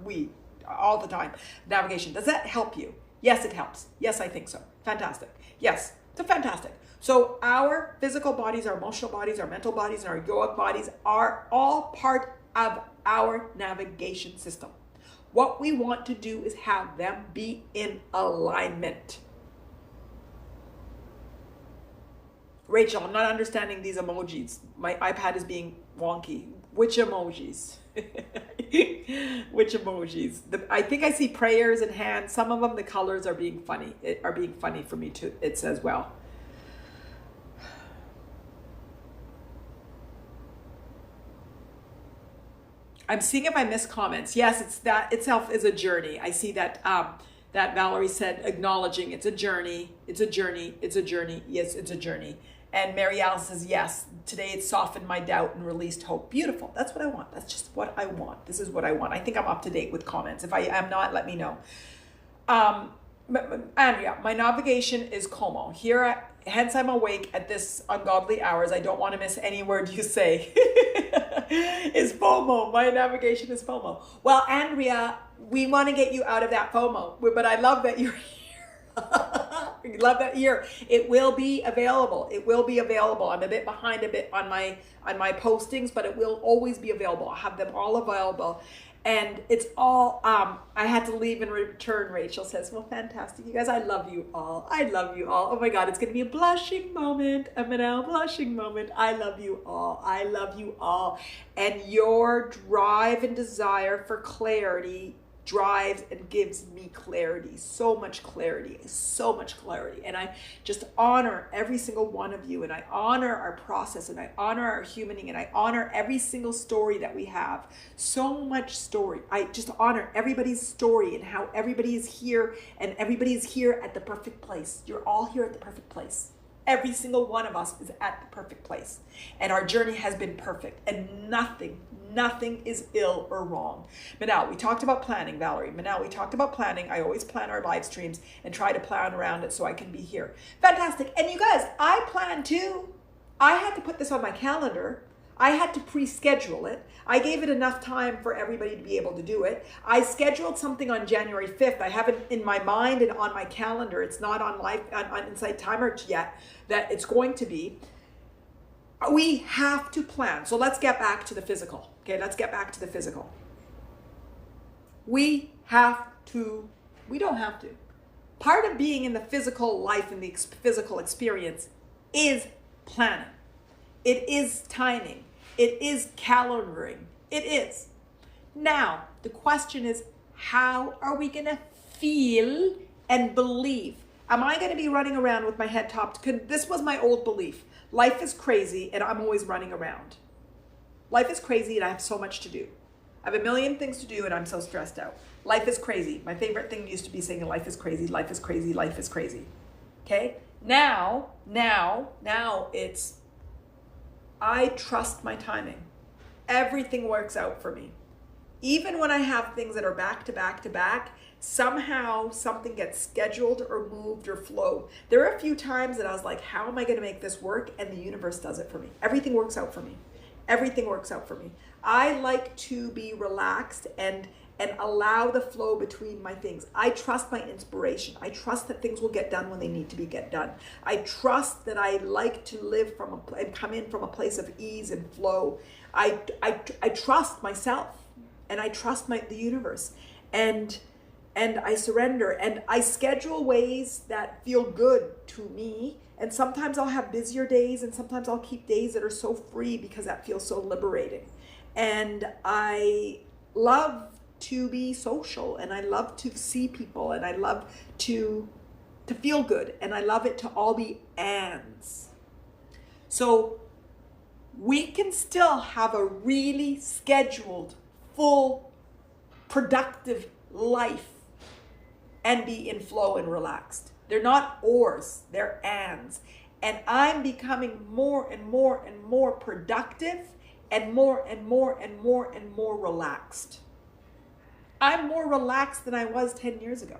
all the time, navigation. Does that help you? Yes, it helps. Yes, I think so. Fantastic. Yes, it's fantastic. So our physical bodies, our emotional bodies, our mental bodies, and our yogic bodies are all part of our navigation system. What we want to do is have them be in alignment. Rachel, I'm not understanding these emojis. My iPad is being wonky. Which emojis? Which emojis? I think I see prayers and hands. Some of them, the colors are being funny. For me too. It says, well. I'm seeing if I missed comments. Yes, it's that itself is a journey. I see that that Valerie said, acknowledging it's a journey. It's a journey. It's a journey. Yes, it's a journey. And Mary Alice says, yes, today it softened my doubt and released hope. Beautiful. That's what I want. That's just what I want. This is what I want. I think I'm up to date with comments. If I am not, let me know. Andrea, my navigation is Como. Hence I'm awake at this ungodly hours. I don't want to miss any word you say. Is FOMO. My navigation is FOMO. Well, Andrea, we want to get you out of that FOMO, but I love that you're here. I love that you're here. It will be available. It will be available. I'm a bit behind on my postings, but it will always be available. I'll have them all available. And it's all, I had to leave and return, Rachel says. Well, fantastic. You guys, I love you all. I love you all. Oh my God, it's going to be a blushing moment. A Manal blushing moment. I love you all. I love you all. And your drive and desire for clarity drives and gives me clarity, so much clarity, so much clarity. And I just honor every single one of you, and I honor our process, and I honor our humaning, and I honor every single story that we have. So much story. I just honor everybody's story and how everybody is here, and everybody is here at the perfect place. You're all here at the perfect place. Every single one of us is at the perfect place, and our journey has been perfect, and nothing is ill or wrong. Manal, we talked about planning, Valerie. Manal, we talked about planning. I always plan our live streams and try to plan around it so I can be here. Fantastic. And you guys, I plan too. I had to put this on my calendar. I had to pre-schedule it. I gave it enough time for everybody to be able to do it. I scheduled something on January 5th. I have it in my mind and on my calendar. It's not on Insight Timer yet, that it's going to be. We have to plan. So let's get back to the physical. Okay, let's get back to the physical. We don't have to. Part of being in the physical life and the physical experience is planning. It is timing. It is calendaring. It is. Now, the question is, how are we going to feel and believe? Am I going to be running around with my head topped? This was my old belief. Life is crazy and I'm always running around. Life is crazy and I have so much to do. I have a million things to do and I'm so stressed out. Life is crazy. My favorite thing used to be saying life is crazy, life is crazy, life is crazy. Okay? Now it's, I trust my timing. Everything works out for me. Even when I have things that are back to back to back, somehow something gets scheduled or moved or flowed. There are a few times that I was like, how am I going to make this work? And the universe does it for me. Everything works out for me. Everything works out for me. I like to be relaxed and allow the flow between my things. I trust my inspiration. I trust that things will get done when they need to get done. I trust that I like to live and come in from a place of ease and flow. I trust myself, and I trust the universe, and I surrender, and I schedule ways that feel good to me. And sometimes I'll have busier days, and sometimes I'll keep days that are so free because that feels so liberating. And I love to be social, and I love to see people, and I love to feel good, and I love it to all be ands. So we can still have a really scheduled, full, productive life and be in flow and relaxed. They're not ors, they're ands. And I'm becoming more and more and more productive and more and more and more and more relaxed. I'm more relaxed than I was 10 years ago.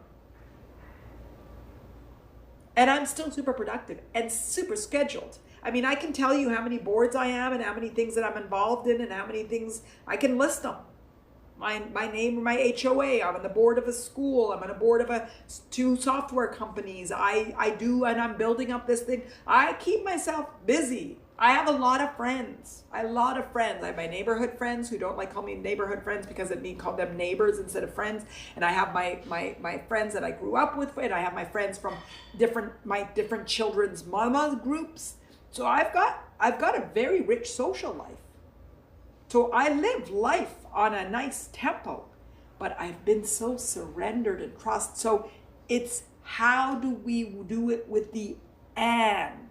And I'm still super productive and super scheduled. I mean, I can tell you how many boards I am and how many things that I'm involved in and how many things, I can list them. My name, my HOA, I'm on the board of a school, I'm on a board of 2 software companies. I do, and I'm building up this thing. I keep myself busy. I have a lot of friends. I have my neighborhood friends who don't like call me neighborhood friends because it means call them neighbors instead of friends. And I have my friends that I grew up with, and I have my friends from my different children's mama groups. So I've got a very rich social life. So I live life on a nice tempo, but I've been so surrendered and trust. So it's how do we do it with the and?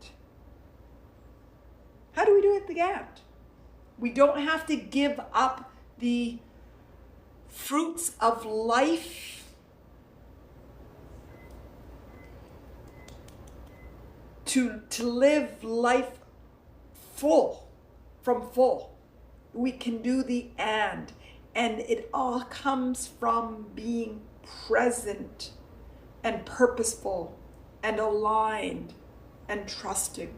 How do we do it with the and? We don't have to give up the fruits of life to live life full. We can do the and it all comes from being present and purposeful and aligned and trusting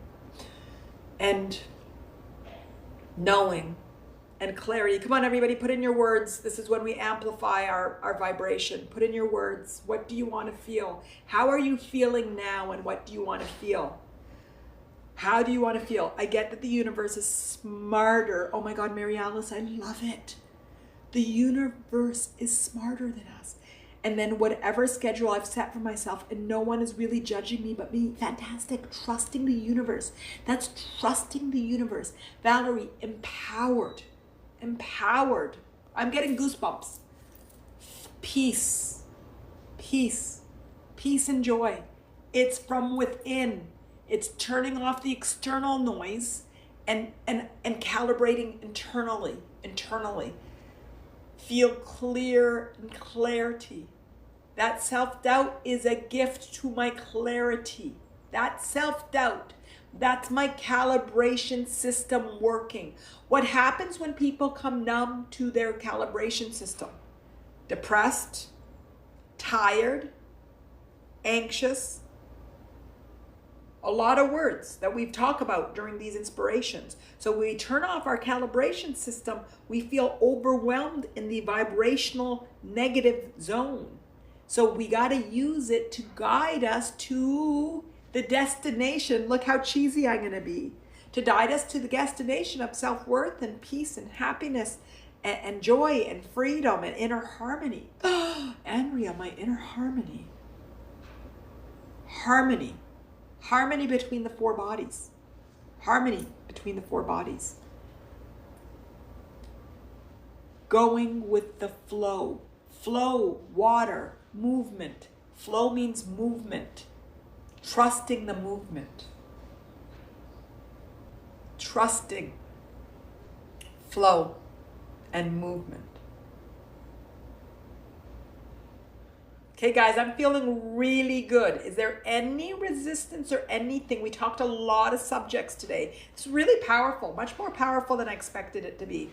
and knowing and clarity. Come on, everybody, put in your words. This is when we amplify our vibration. Put in your words. What do you want to feel? How are you feeling now, and what do you want to feel? How do you want to feel? I get that the universe is smarter. Oh my God, Mary Alice, I love it. The universe is smarter than us. And then whatever schedule I've set for myself, and no one is really judging me but me, fantastic. Trusting the universe. That's trusting the universe. Valerie, empowered. Empowered. I'm getting goosebumps. Peace. Peace. Peace and joy. It's from within. It's turning off the external noise and calibrating internally. Feel clear and clarity. That self-doubt is a gift to my clarity. That self-doubt, that's my calibration system working. What happens when people come numb to their calibration system? Depressed, tired, anxious. A lot of words that we've talked about during these inspirations. So when we turn off our calibration system, we feel overwhelmed in the vibrational negative zone. So we got to use it to guide us to the destination. Look how cheesy I'm going to be. To guide us to the destination of self-worth and peace and happiness and joy and freedom and inner harmony. Andrea, my inner harmony. Harmony. Harmony between the four bodies. Harmony between the four bodies. Going with the flow. Flow, water, movement. Flow means movement. Trusting the movement. Trusting flow and movement. Okay, guys, I'm feeling really good. Is there any resistance or anything? We talked a lot of subjects today. It's really powerful, much more powerful than I expected it to be.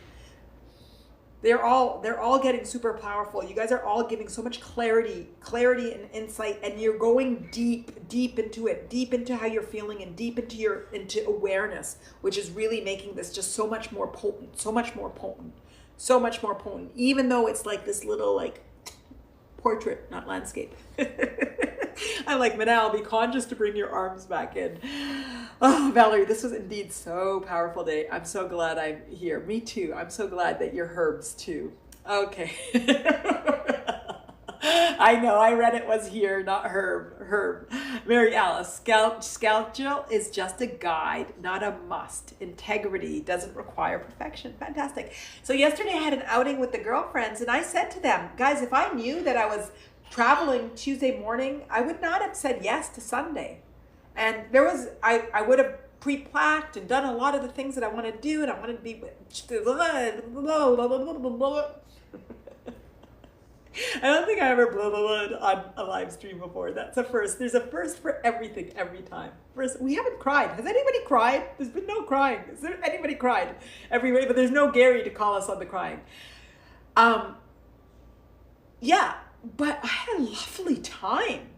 They're all getting super powerful. You guys are all giving so much clarity and insight, and you're going deep into it, deep into how you're feeling and deep into awareness, which is really making this just so much more potent, so much more potent, even though it's like this little portrait, not landscape. I'm like, Manal, be conscious to bring your arms back in. Oh, Valerie, this was indeed so powerful day. I'm so glad I'm here. Me too. I'm so glad that you're herbs too. Okay. I know, I read it was here, not herb. Mary Alice, schedule is just a guide, not a must. Integrity doesn't require perfection. Fantastic. So yesterday I had an outing with the girlfriends, and I said to them, guys, if I knew that I was traveling Tuesday morning, I would not have said yes to Sunday. And I would have pre-packed and done a lot of the things that I want to do, and I wanted to be I don't think I ever on a live stream before. That's a first. There's a first for everything, every time. First, we haven't cried. Has anybody cried? There's been no crying. Has there anybody cried? Everywhere, but there's no Gary to call us on the crying. Yeah, but I had a lovely time.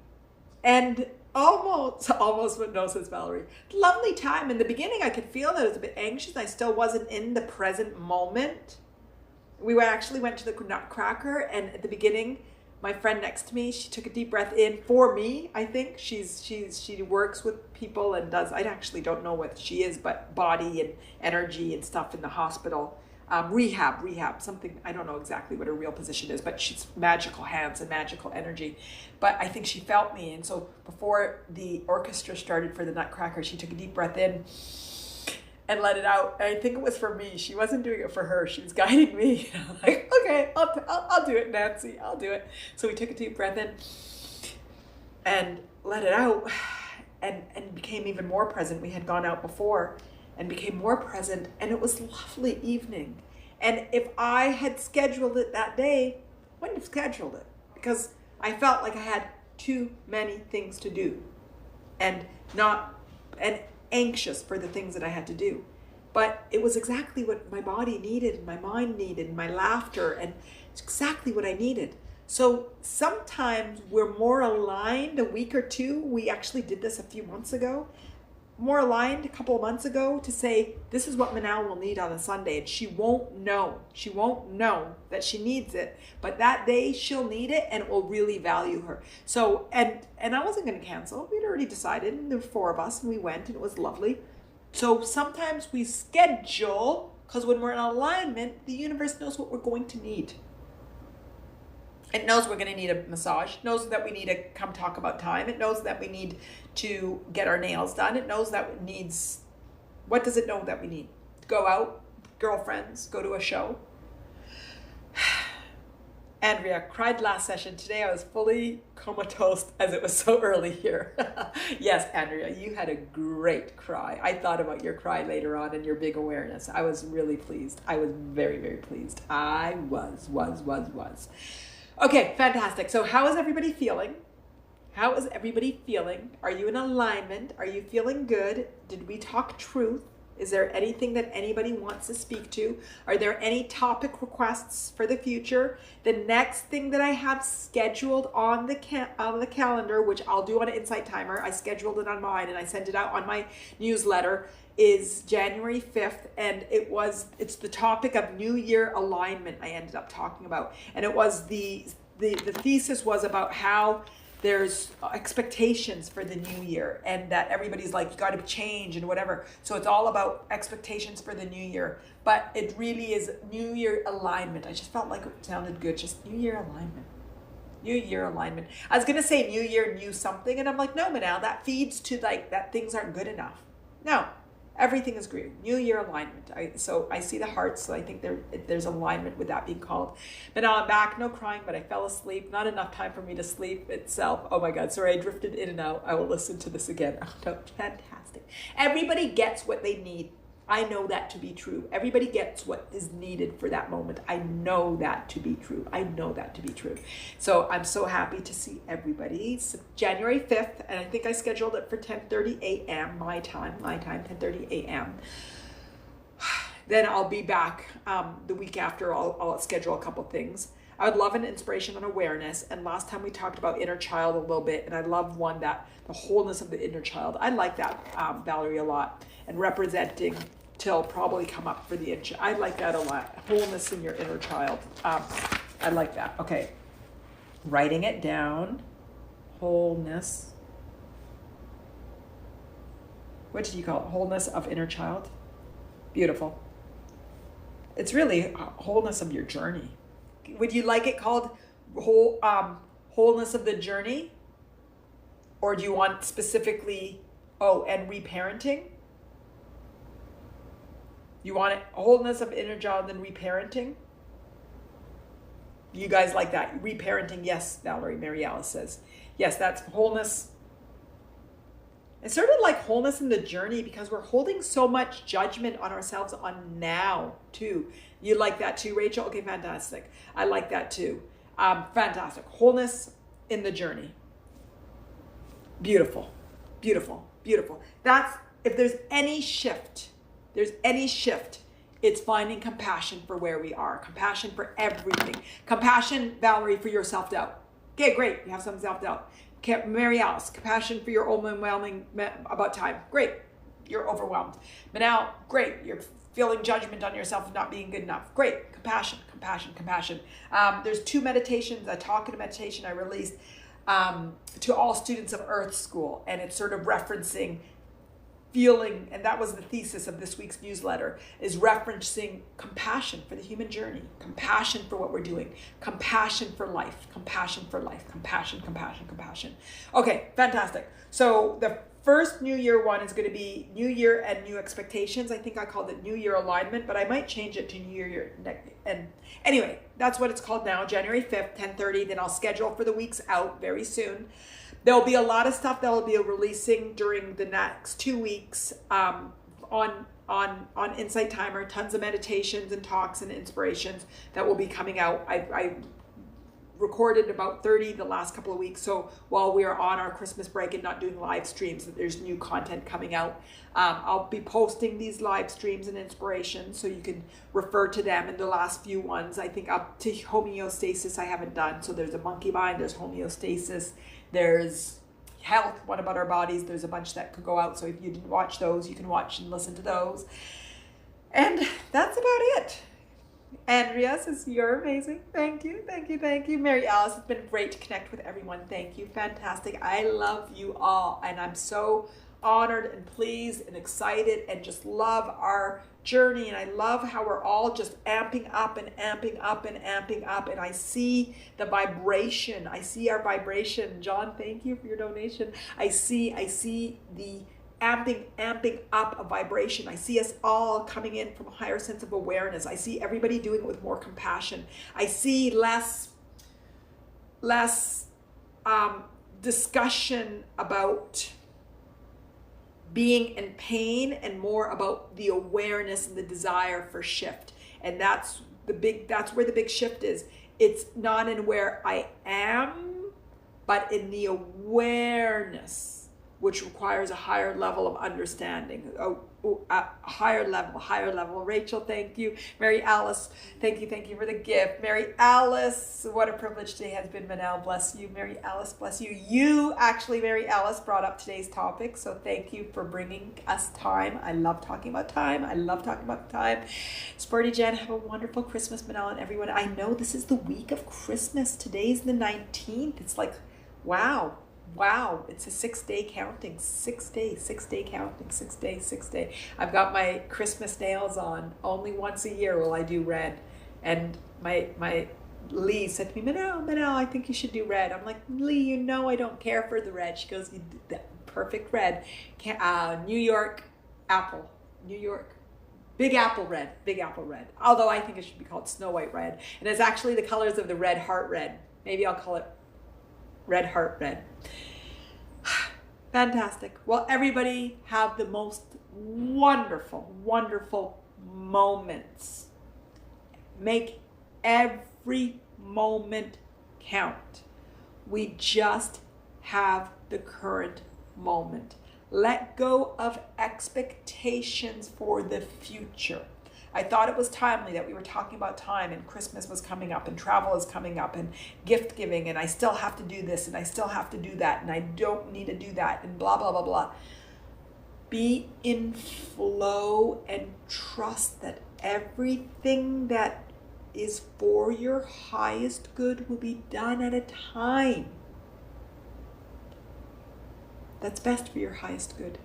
And almost, but no, says Valerie. Lovely time. In the beginning, I could feel that I was a bit anxious. I still wasn't in the present moment. We actually went to the Nutcracker, and at the beginning, my friend next to me, she took a deep breath in for me. I think she works with people and does, I actually don't know what she is, but body and energy and stuff in the hospital. Rehab, something, I don't know exactly what her real position is, but she's magical hands and magical energy. But I think she felt me. And so before the orchestra started for the Nutcracker, she took a deep breath in and let it out. And I think it was for me. She wasn't doing it for her. She was guiding me. I'm like, okay, I'll do it, Nancy. I'll do it. So we took a deep breath in and let it out and became even more present. We had gone out before and became more present, and it was a lovely evening. And if I had scheduled it that day, I wouldn't have scheduled it because I felt like I had too many things to do and anxious for the things that I had to do. But it was exactly what my body needed and my mind needed and my laughter, and it's exactly what I needed. So sometimes we're more aligned a week or two. We actually did this a few months ago. More aligned a couple of months ago to say, this is what Manal will need on a Sunday. And she won't know. She won't know that she needs it. But that day she'll need it, and it will really value her. So, and I wasn't going to cancel. We'd already decided, and there were 4 of us, and we went, and it was lovely. So sometimes we schedule Because when we're in alignment, the universe knows what we're going to need. It knows we're going to need a massage. It knows that we need to come talk about time. It knows that we need to get our nails done. It knows that it needs, what does it know that we need? Go out, girlfriends, go to a show. Andrea cried last session. Today I was fully comatose as it was so early here. Yes, Andrea, you had a great cry. I thought about your cry later on and your big awareness. I was really pleased. I was very, very pleased. I was. Okay, fantastic. So how is everybody feeling? How is everybody feeling? Are you in alignment? Are you feeling good? Did we talk truth? Is there anything that anybody wants to speak to? Are there any topic requests for the future? The next thing that I have scheduled on the calendar, which I'll do on an Insight Timer, I scheduled it on mine and I sent it out on my newsletter, is January 5th. And it's the topic of New Year alignment I ended up talking about. And it was the thesis was about how there's expectations for the new year and that everybody's like, you got to change and whatever. So it's all about expectations for the new year, but it really is New Year alignment. I just felt like it sounded good. Just New Year alignment. New Year alignment. I was going to say New Year, new something. And I'm like, no, Manal, that feeds to like that things aren't good enough. No, everything is great. New Year alignment. So I see the hearts. So I think there's alignment with that being called. But now I'm back. No crying, but I fell asleep. Not enough time for me to sleep itself. Oh my God. Sorry, I drifted in and out. I will listen to this again. Oh, no, fantastic. Everybody gets what they need. I know that to be true. Everybody gets what is needed for that moment. I know that to be true. I know that to be true. So I'm so happy to see everybody. It's January 5th, and I think I scheduled it for 10:30 a.m. my time, 10:30 a.m. Then I'll be back the week after. I'll schedule a couple things. I would love an inspiration on awareness. And last time we talked about inner child a little bit, and I love one that the wholeness of the inner child. I like that, Valerie, a lot. And representing till probably come up for the inch. I like that a lot. Wholeness in your inner child. I like that. Okay. Writing it down. Wholeness. What did you call it? Wholeness of inner child. Beautiful. It's really wholeness of your journey. Would you like it called wholeness of the journey? Or do you want specifically, and reparenting? You want it wholeness of inner child and reparenting? You guys like that? Reparenting, yes, Valerie, Mary Alice says. Yes, that's wholeness. It's sort of like wholeness in the journey because we're holding so much judgment on ourselves on now, too. You like that too, Rachel? Okay, fantastic. I like that too. Fantastic. Wholeness in the journey. Beautiful, beautiful, beautiful. That's, if there's any shift, it's finding compassion for where we are. Compassion for everything. Compassion, Valerie, for your self-doubt. Okay, great. You have some self-doubt. Mary Alice, compassion for your overwhelming about time. Great. You're overwhelmed. But now, great. You're feeling judgment on yourself of not being good enough. Great. Compassion, compassion, compassion. There's 2 meditations, a talk and a meditation I released to all students of Earth School. And it's sort of referencing feeling, and that was the thesis of this week's newsletter, is referencing compassion for the human journey, compassion for what we're doing, compassion for life, compassion for life, compassion, compassion, compassion. Okay, fantastic. So the first New Year one is going to be New Year and New Expectations. I think I called it New Year Alignment, but I might change it to New Year. And anyway, that's what it's called now, January 5th, 10:30. Then I'll schedule for the weeks out very soon. There'll be a lot of stuff that I'll be releasing during the next 2 weeks on Insight Timer, tons of meditations and talks and inspirations that will be coming out. I recorded about 30 the last couple of weeks. So while we are on our Christmas break and not doing live streams, there's new content coming out. I'll be posting these live streams and inspirations so you can refer to them. And the last few ones, I think up to homeostasis I haven't done. So there's a monkey mind, there's homeostasis, there's health, what about our bodies? There's a bunch that could go out. So if you didn't watch those, you can watch and listen to those. And that's about it. Andrea says, you're amazing. Thank you, thank you, thank you. Mary Alice, it's been great to connect with everyone. Thank you, fantastic. I love you all. And I'm so honored and pleased and excited and just love our journey. And I love how we're all just amping up and amping up and amping up. And I see the vibration. I see our vibration. John, thank you for your donation. I see the amping up of vibration. I see us all coming in from a higher sense of awareness. I see everybody doing it with more compassion. I see less discussion about being in pain and more about the awareness and the desire for shift. And that's where the big shift is. It's not in where I am, but in the awareness, which requires a higher level of understanding. A higher level. Rachel, thank you. Mary Alice, thank you for the gift. Mary Alice, what a privilege today has been. Manal, bless you. Mary Alice, bless you. You actually, Mary Alice, brought up today's topic, so thank you for bringing us time. I love talking about time. Sporty Jen, have a wonderful Christmas, Manal, and everyone. I know this is the week of Christmas. Today's the 19th. It's like, wow, it's a 6-day counting, 6 day counting, 6 day. I've got my Christmas nails on. Only once a year will I do red. And my Lee said to me, Manal, I think you should do red. I'm like, Lee, you know I don't care for the red. She goes, perfect red. New York apple. Big apple red. Although I think it should be called Snow White red. And it's actually the colors of the red heart red. Maybe I'll call it Red Heart Red. Fantastic. Well, everybody have the most wonderful moments. Make every moment count. We just have the current moment. Let go of expectations for the future. I thought it was timely that we were talking about time, and Christmas was coming up and travel is coming up and gift giving, and I still have to do this and I still have to do that and I don't need to do that and blah, blah, blah, blah. Be in flow and trust that everything that is for your highest good will be done at a time that's best for your highest good.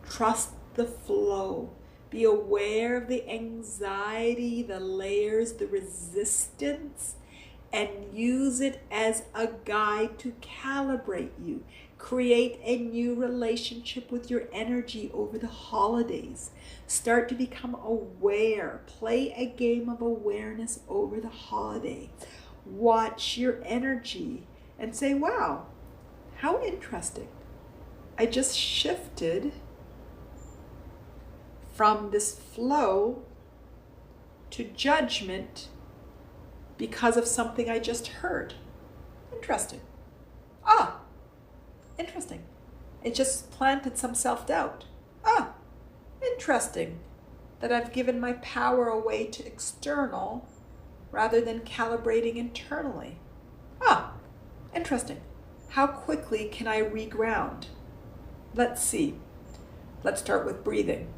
Trust the flow. Be aware of the anxiety, the layers, the resistance, and use it as a guide to calibrate you. Create a new relationship with your energy over the holidays. Start to become aware. Play a game of awareness over the holiday. Watch your energy and say, wow, how interesting. I just shifted from this flow to judgment because of something I just heard. Interesting. Interesting. It just planted some self-doubt. Interesting that I've given my power away to external rather than calibrating internally. Interesting. How quickly can I reground? Let's see. Let's start with breathing.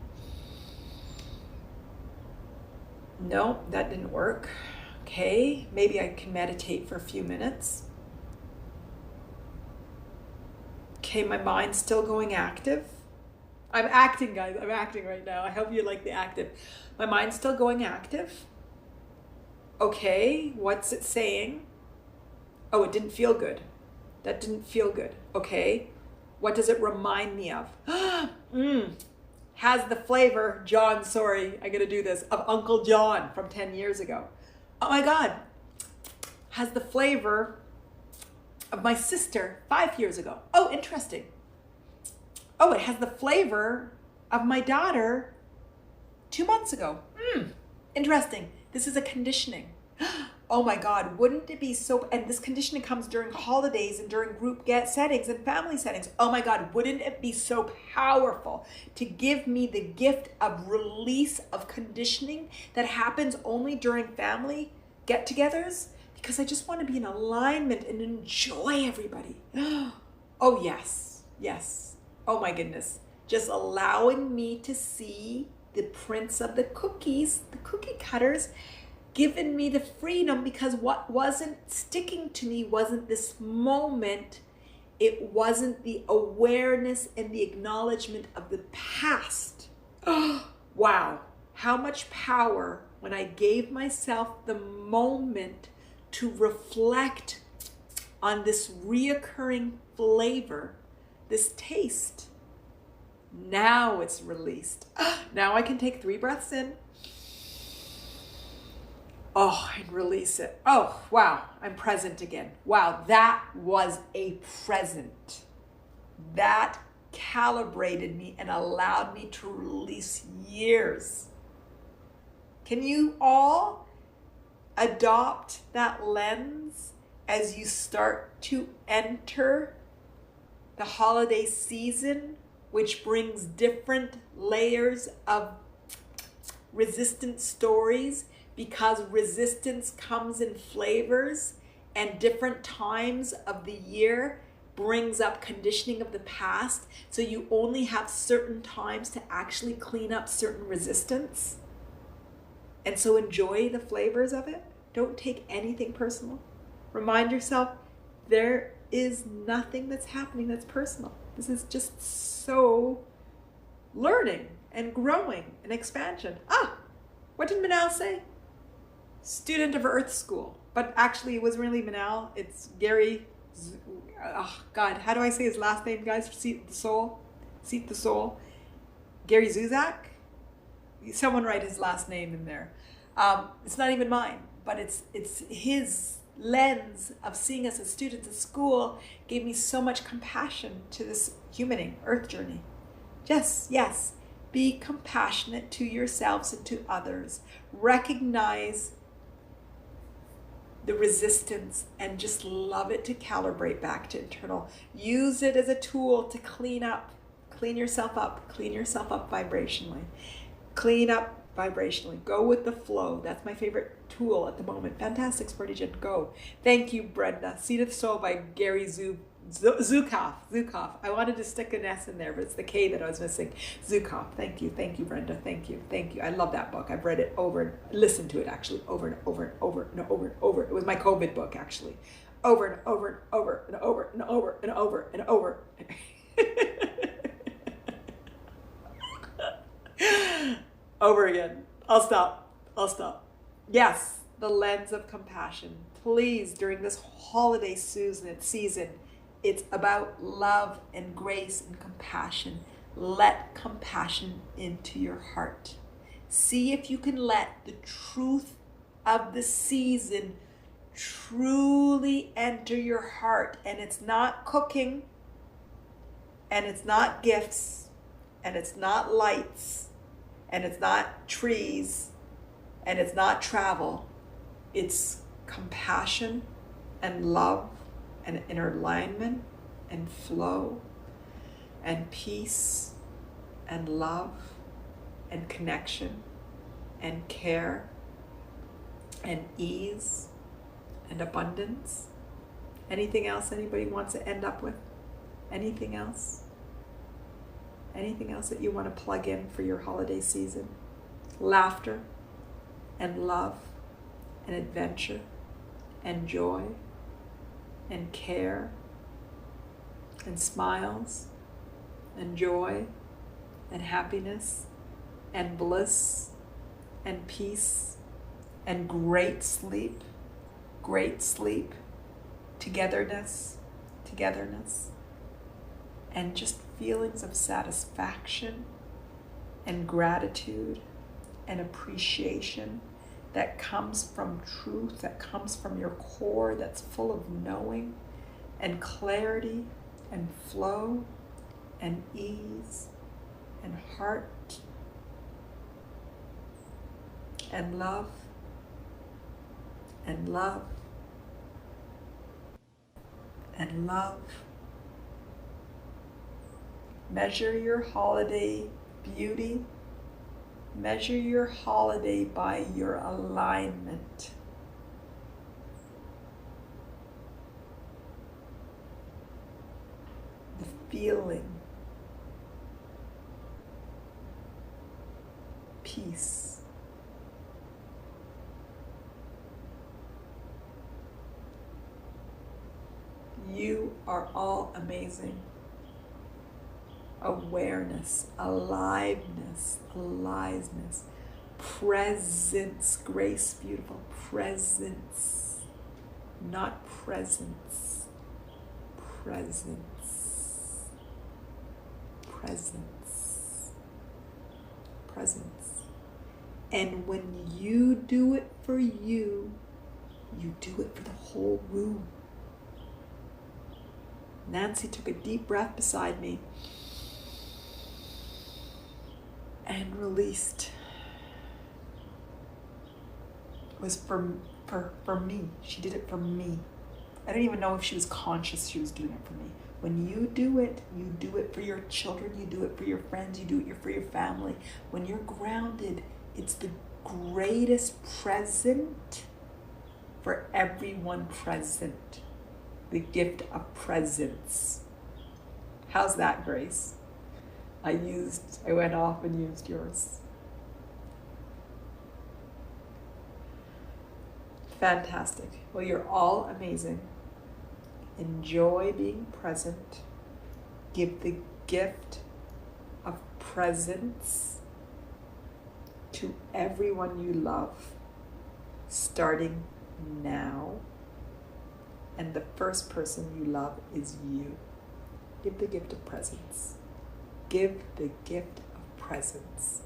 No, that didn't work. Okay, maybe I can meditate for a few minutes. Okay, my mind's still going active. I'm acting, guys. I'm acting right now. I hope you like the active. My mind's still going active. Okay, what's it saying? Oh, it didn't feel good. That didn't feel good. Okay, what does it remind me of? Has the flavor, John, sorry, I gotta do this, of Uncle John from 10 years ago. Oh my God. Has the flavor of my sister 5 years ago. Oh, interesting. Oh, it has the flavor of my daughter 2 months ago. Interesting. This is a conditioning. Oh my God, wouldn't it be so, and this conditioning comes during holidays and during group settings and family settings. Oh my God, wouldn't it be so powerful to give me the gift of release of conditioning that happens only during family get-togethers? Because I just want to be in alignment and enjoy everybody. Oh yes, yes. Oh my goodness. Just allowing me to see the prints of the cookies, the cookie cutters, given me the freedom, because what wasn't sticking to me wasn't this moment It wasn't the awareness and the acknowledgement of the past. Wow, how much power when I gave myself the moment to reflect on this reoccurring flavor, this taste. Now it's released. Now I can take 3 breaths in. Oh, and release it. Oh, wow, I'm present again. Wow, that was a present. That calibrated me and allowed me to release years. Can you all adopt that lens as you start to enter the holiday season, which brings different layers of resistant stories, because resistance comes in flavors and different times of the year brings up conditioning of the past. So you only have certain times to actually clean up certain resistance. And so enjoy the flavors of it. Don't take anything personal. Remind yourself, there is nothing that's happening that's personal. This is just so learning and growing and expansion. What did Manal say? Student of Earth School. But actually it wasn't really Manal. It's Gary, oh God, how do I say his last name, guys? Seat the Soul. Gary Zuzak? Someone write his last name in there. It's not even mine, but it's his lens of seeing us as students at school gave me so much compassion to this humaning earth journey. Yes, be compassionate to yourselves and to others. Recognize the resistance and just love it to calibrate back to internal. Use it as a tool to clean yourself up vibrationally. Clean up vibrationally. Go with the flow. That's my favorite tool at the moment. Fantastic, Sporty Jen. Go. Thank you, Brenda. Seed of Soul by Gary Zukav. I wanted to stick an S in there, but it's the K that I was missing. Zukav. Thank you, Brenda. Thank you. I love that book. I've read it listened to it actually over and over and over and over and over. It was my COVID book actually. Over and over and over and over and over and over and over. Over again. I'll stop. Yes, the lens of compassion. Please, during this holiday season, it's about love and grace and compassion. Let compassion into your heart. See if you can let the truth of the season truly enter your heart. And it's not cooking, and it's not gifts, and it's not lights, and it's not trees, and it's not travel. It's compassion and love and inner alignment and flow and peace and love and connection and care and ease and abundance. Anything else anybody wants to end up with? Anything else? Anything else that you want to plug in for your holiday season? Laughter and love and adventure and joy and care and smiles and joy and happiness and bliss and peace and great sleep, togetherness, and just feelings of satisfaction and gratitude and appreciation that comes from truth, that comes from your core, that's full of knowing and clarity and flow and ease and heart and love and love and love. Measure your holiday beauty. Measure your holiday by your alignment. The feeling, peace, You are all amazing. Awareness, aliveness, aliveness, presence, grace, beautiful, presence, not presence, presence, presence, presence. And when you do it for you, you do it for the whole room. Nancy took a deep breath beside me and released. It was for me. She did it for me. I don't even know if she was conscious she was doing it for me. When you do it for your children, you do it for your friends, you do it for your family. When you're grounded, it's the greatest present for everyone present. The gift of presence. How's that, Grace? I went off and used yours. Fantastic. Well, you're all amazing. Enjoy being present. Give the gift of presence to everyone you love, starting now. And the first person you love is you. Give the gift of presence. Give the gift of presence.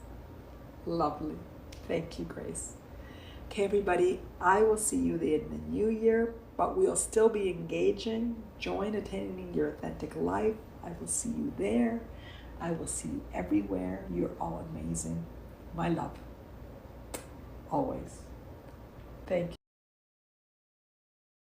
Lovely. Thank you, Grace. Okay, everybody, I will see you in the new year, but we'll still be engaging. Join Attaining Your Authentic Life. I will see you there. I will see you everywhere. You're all amazing. My love. Always. Thank you.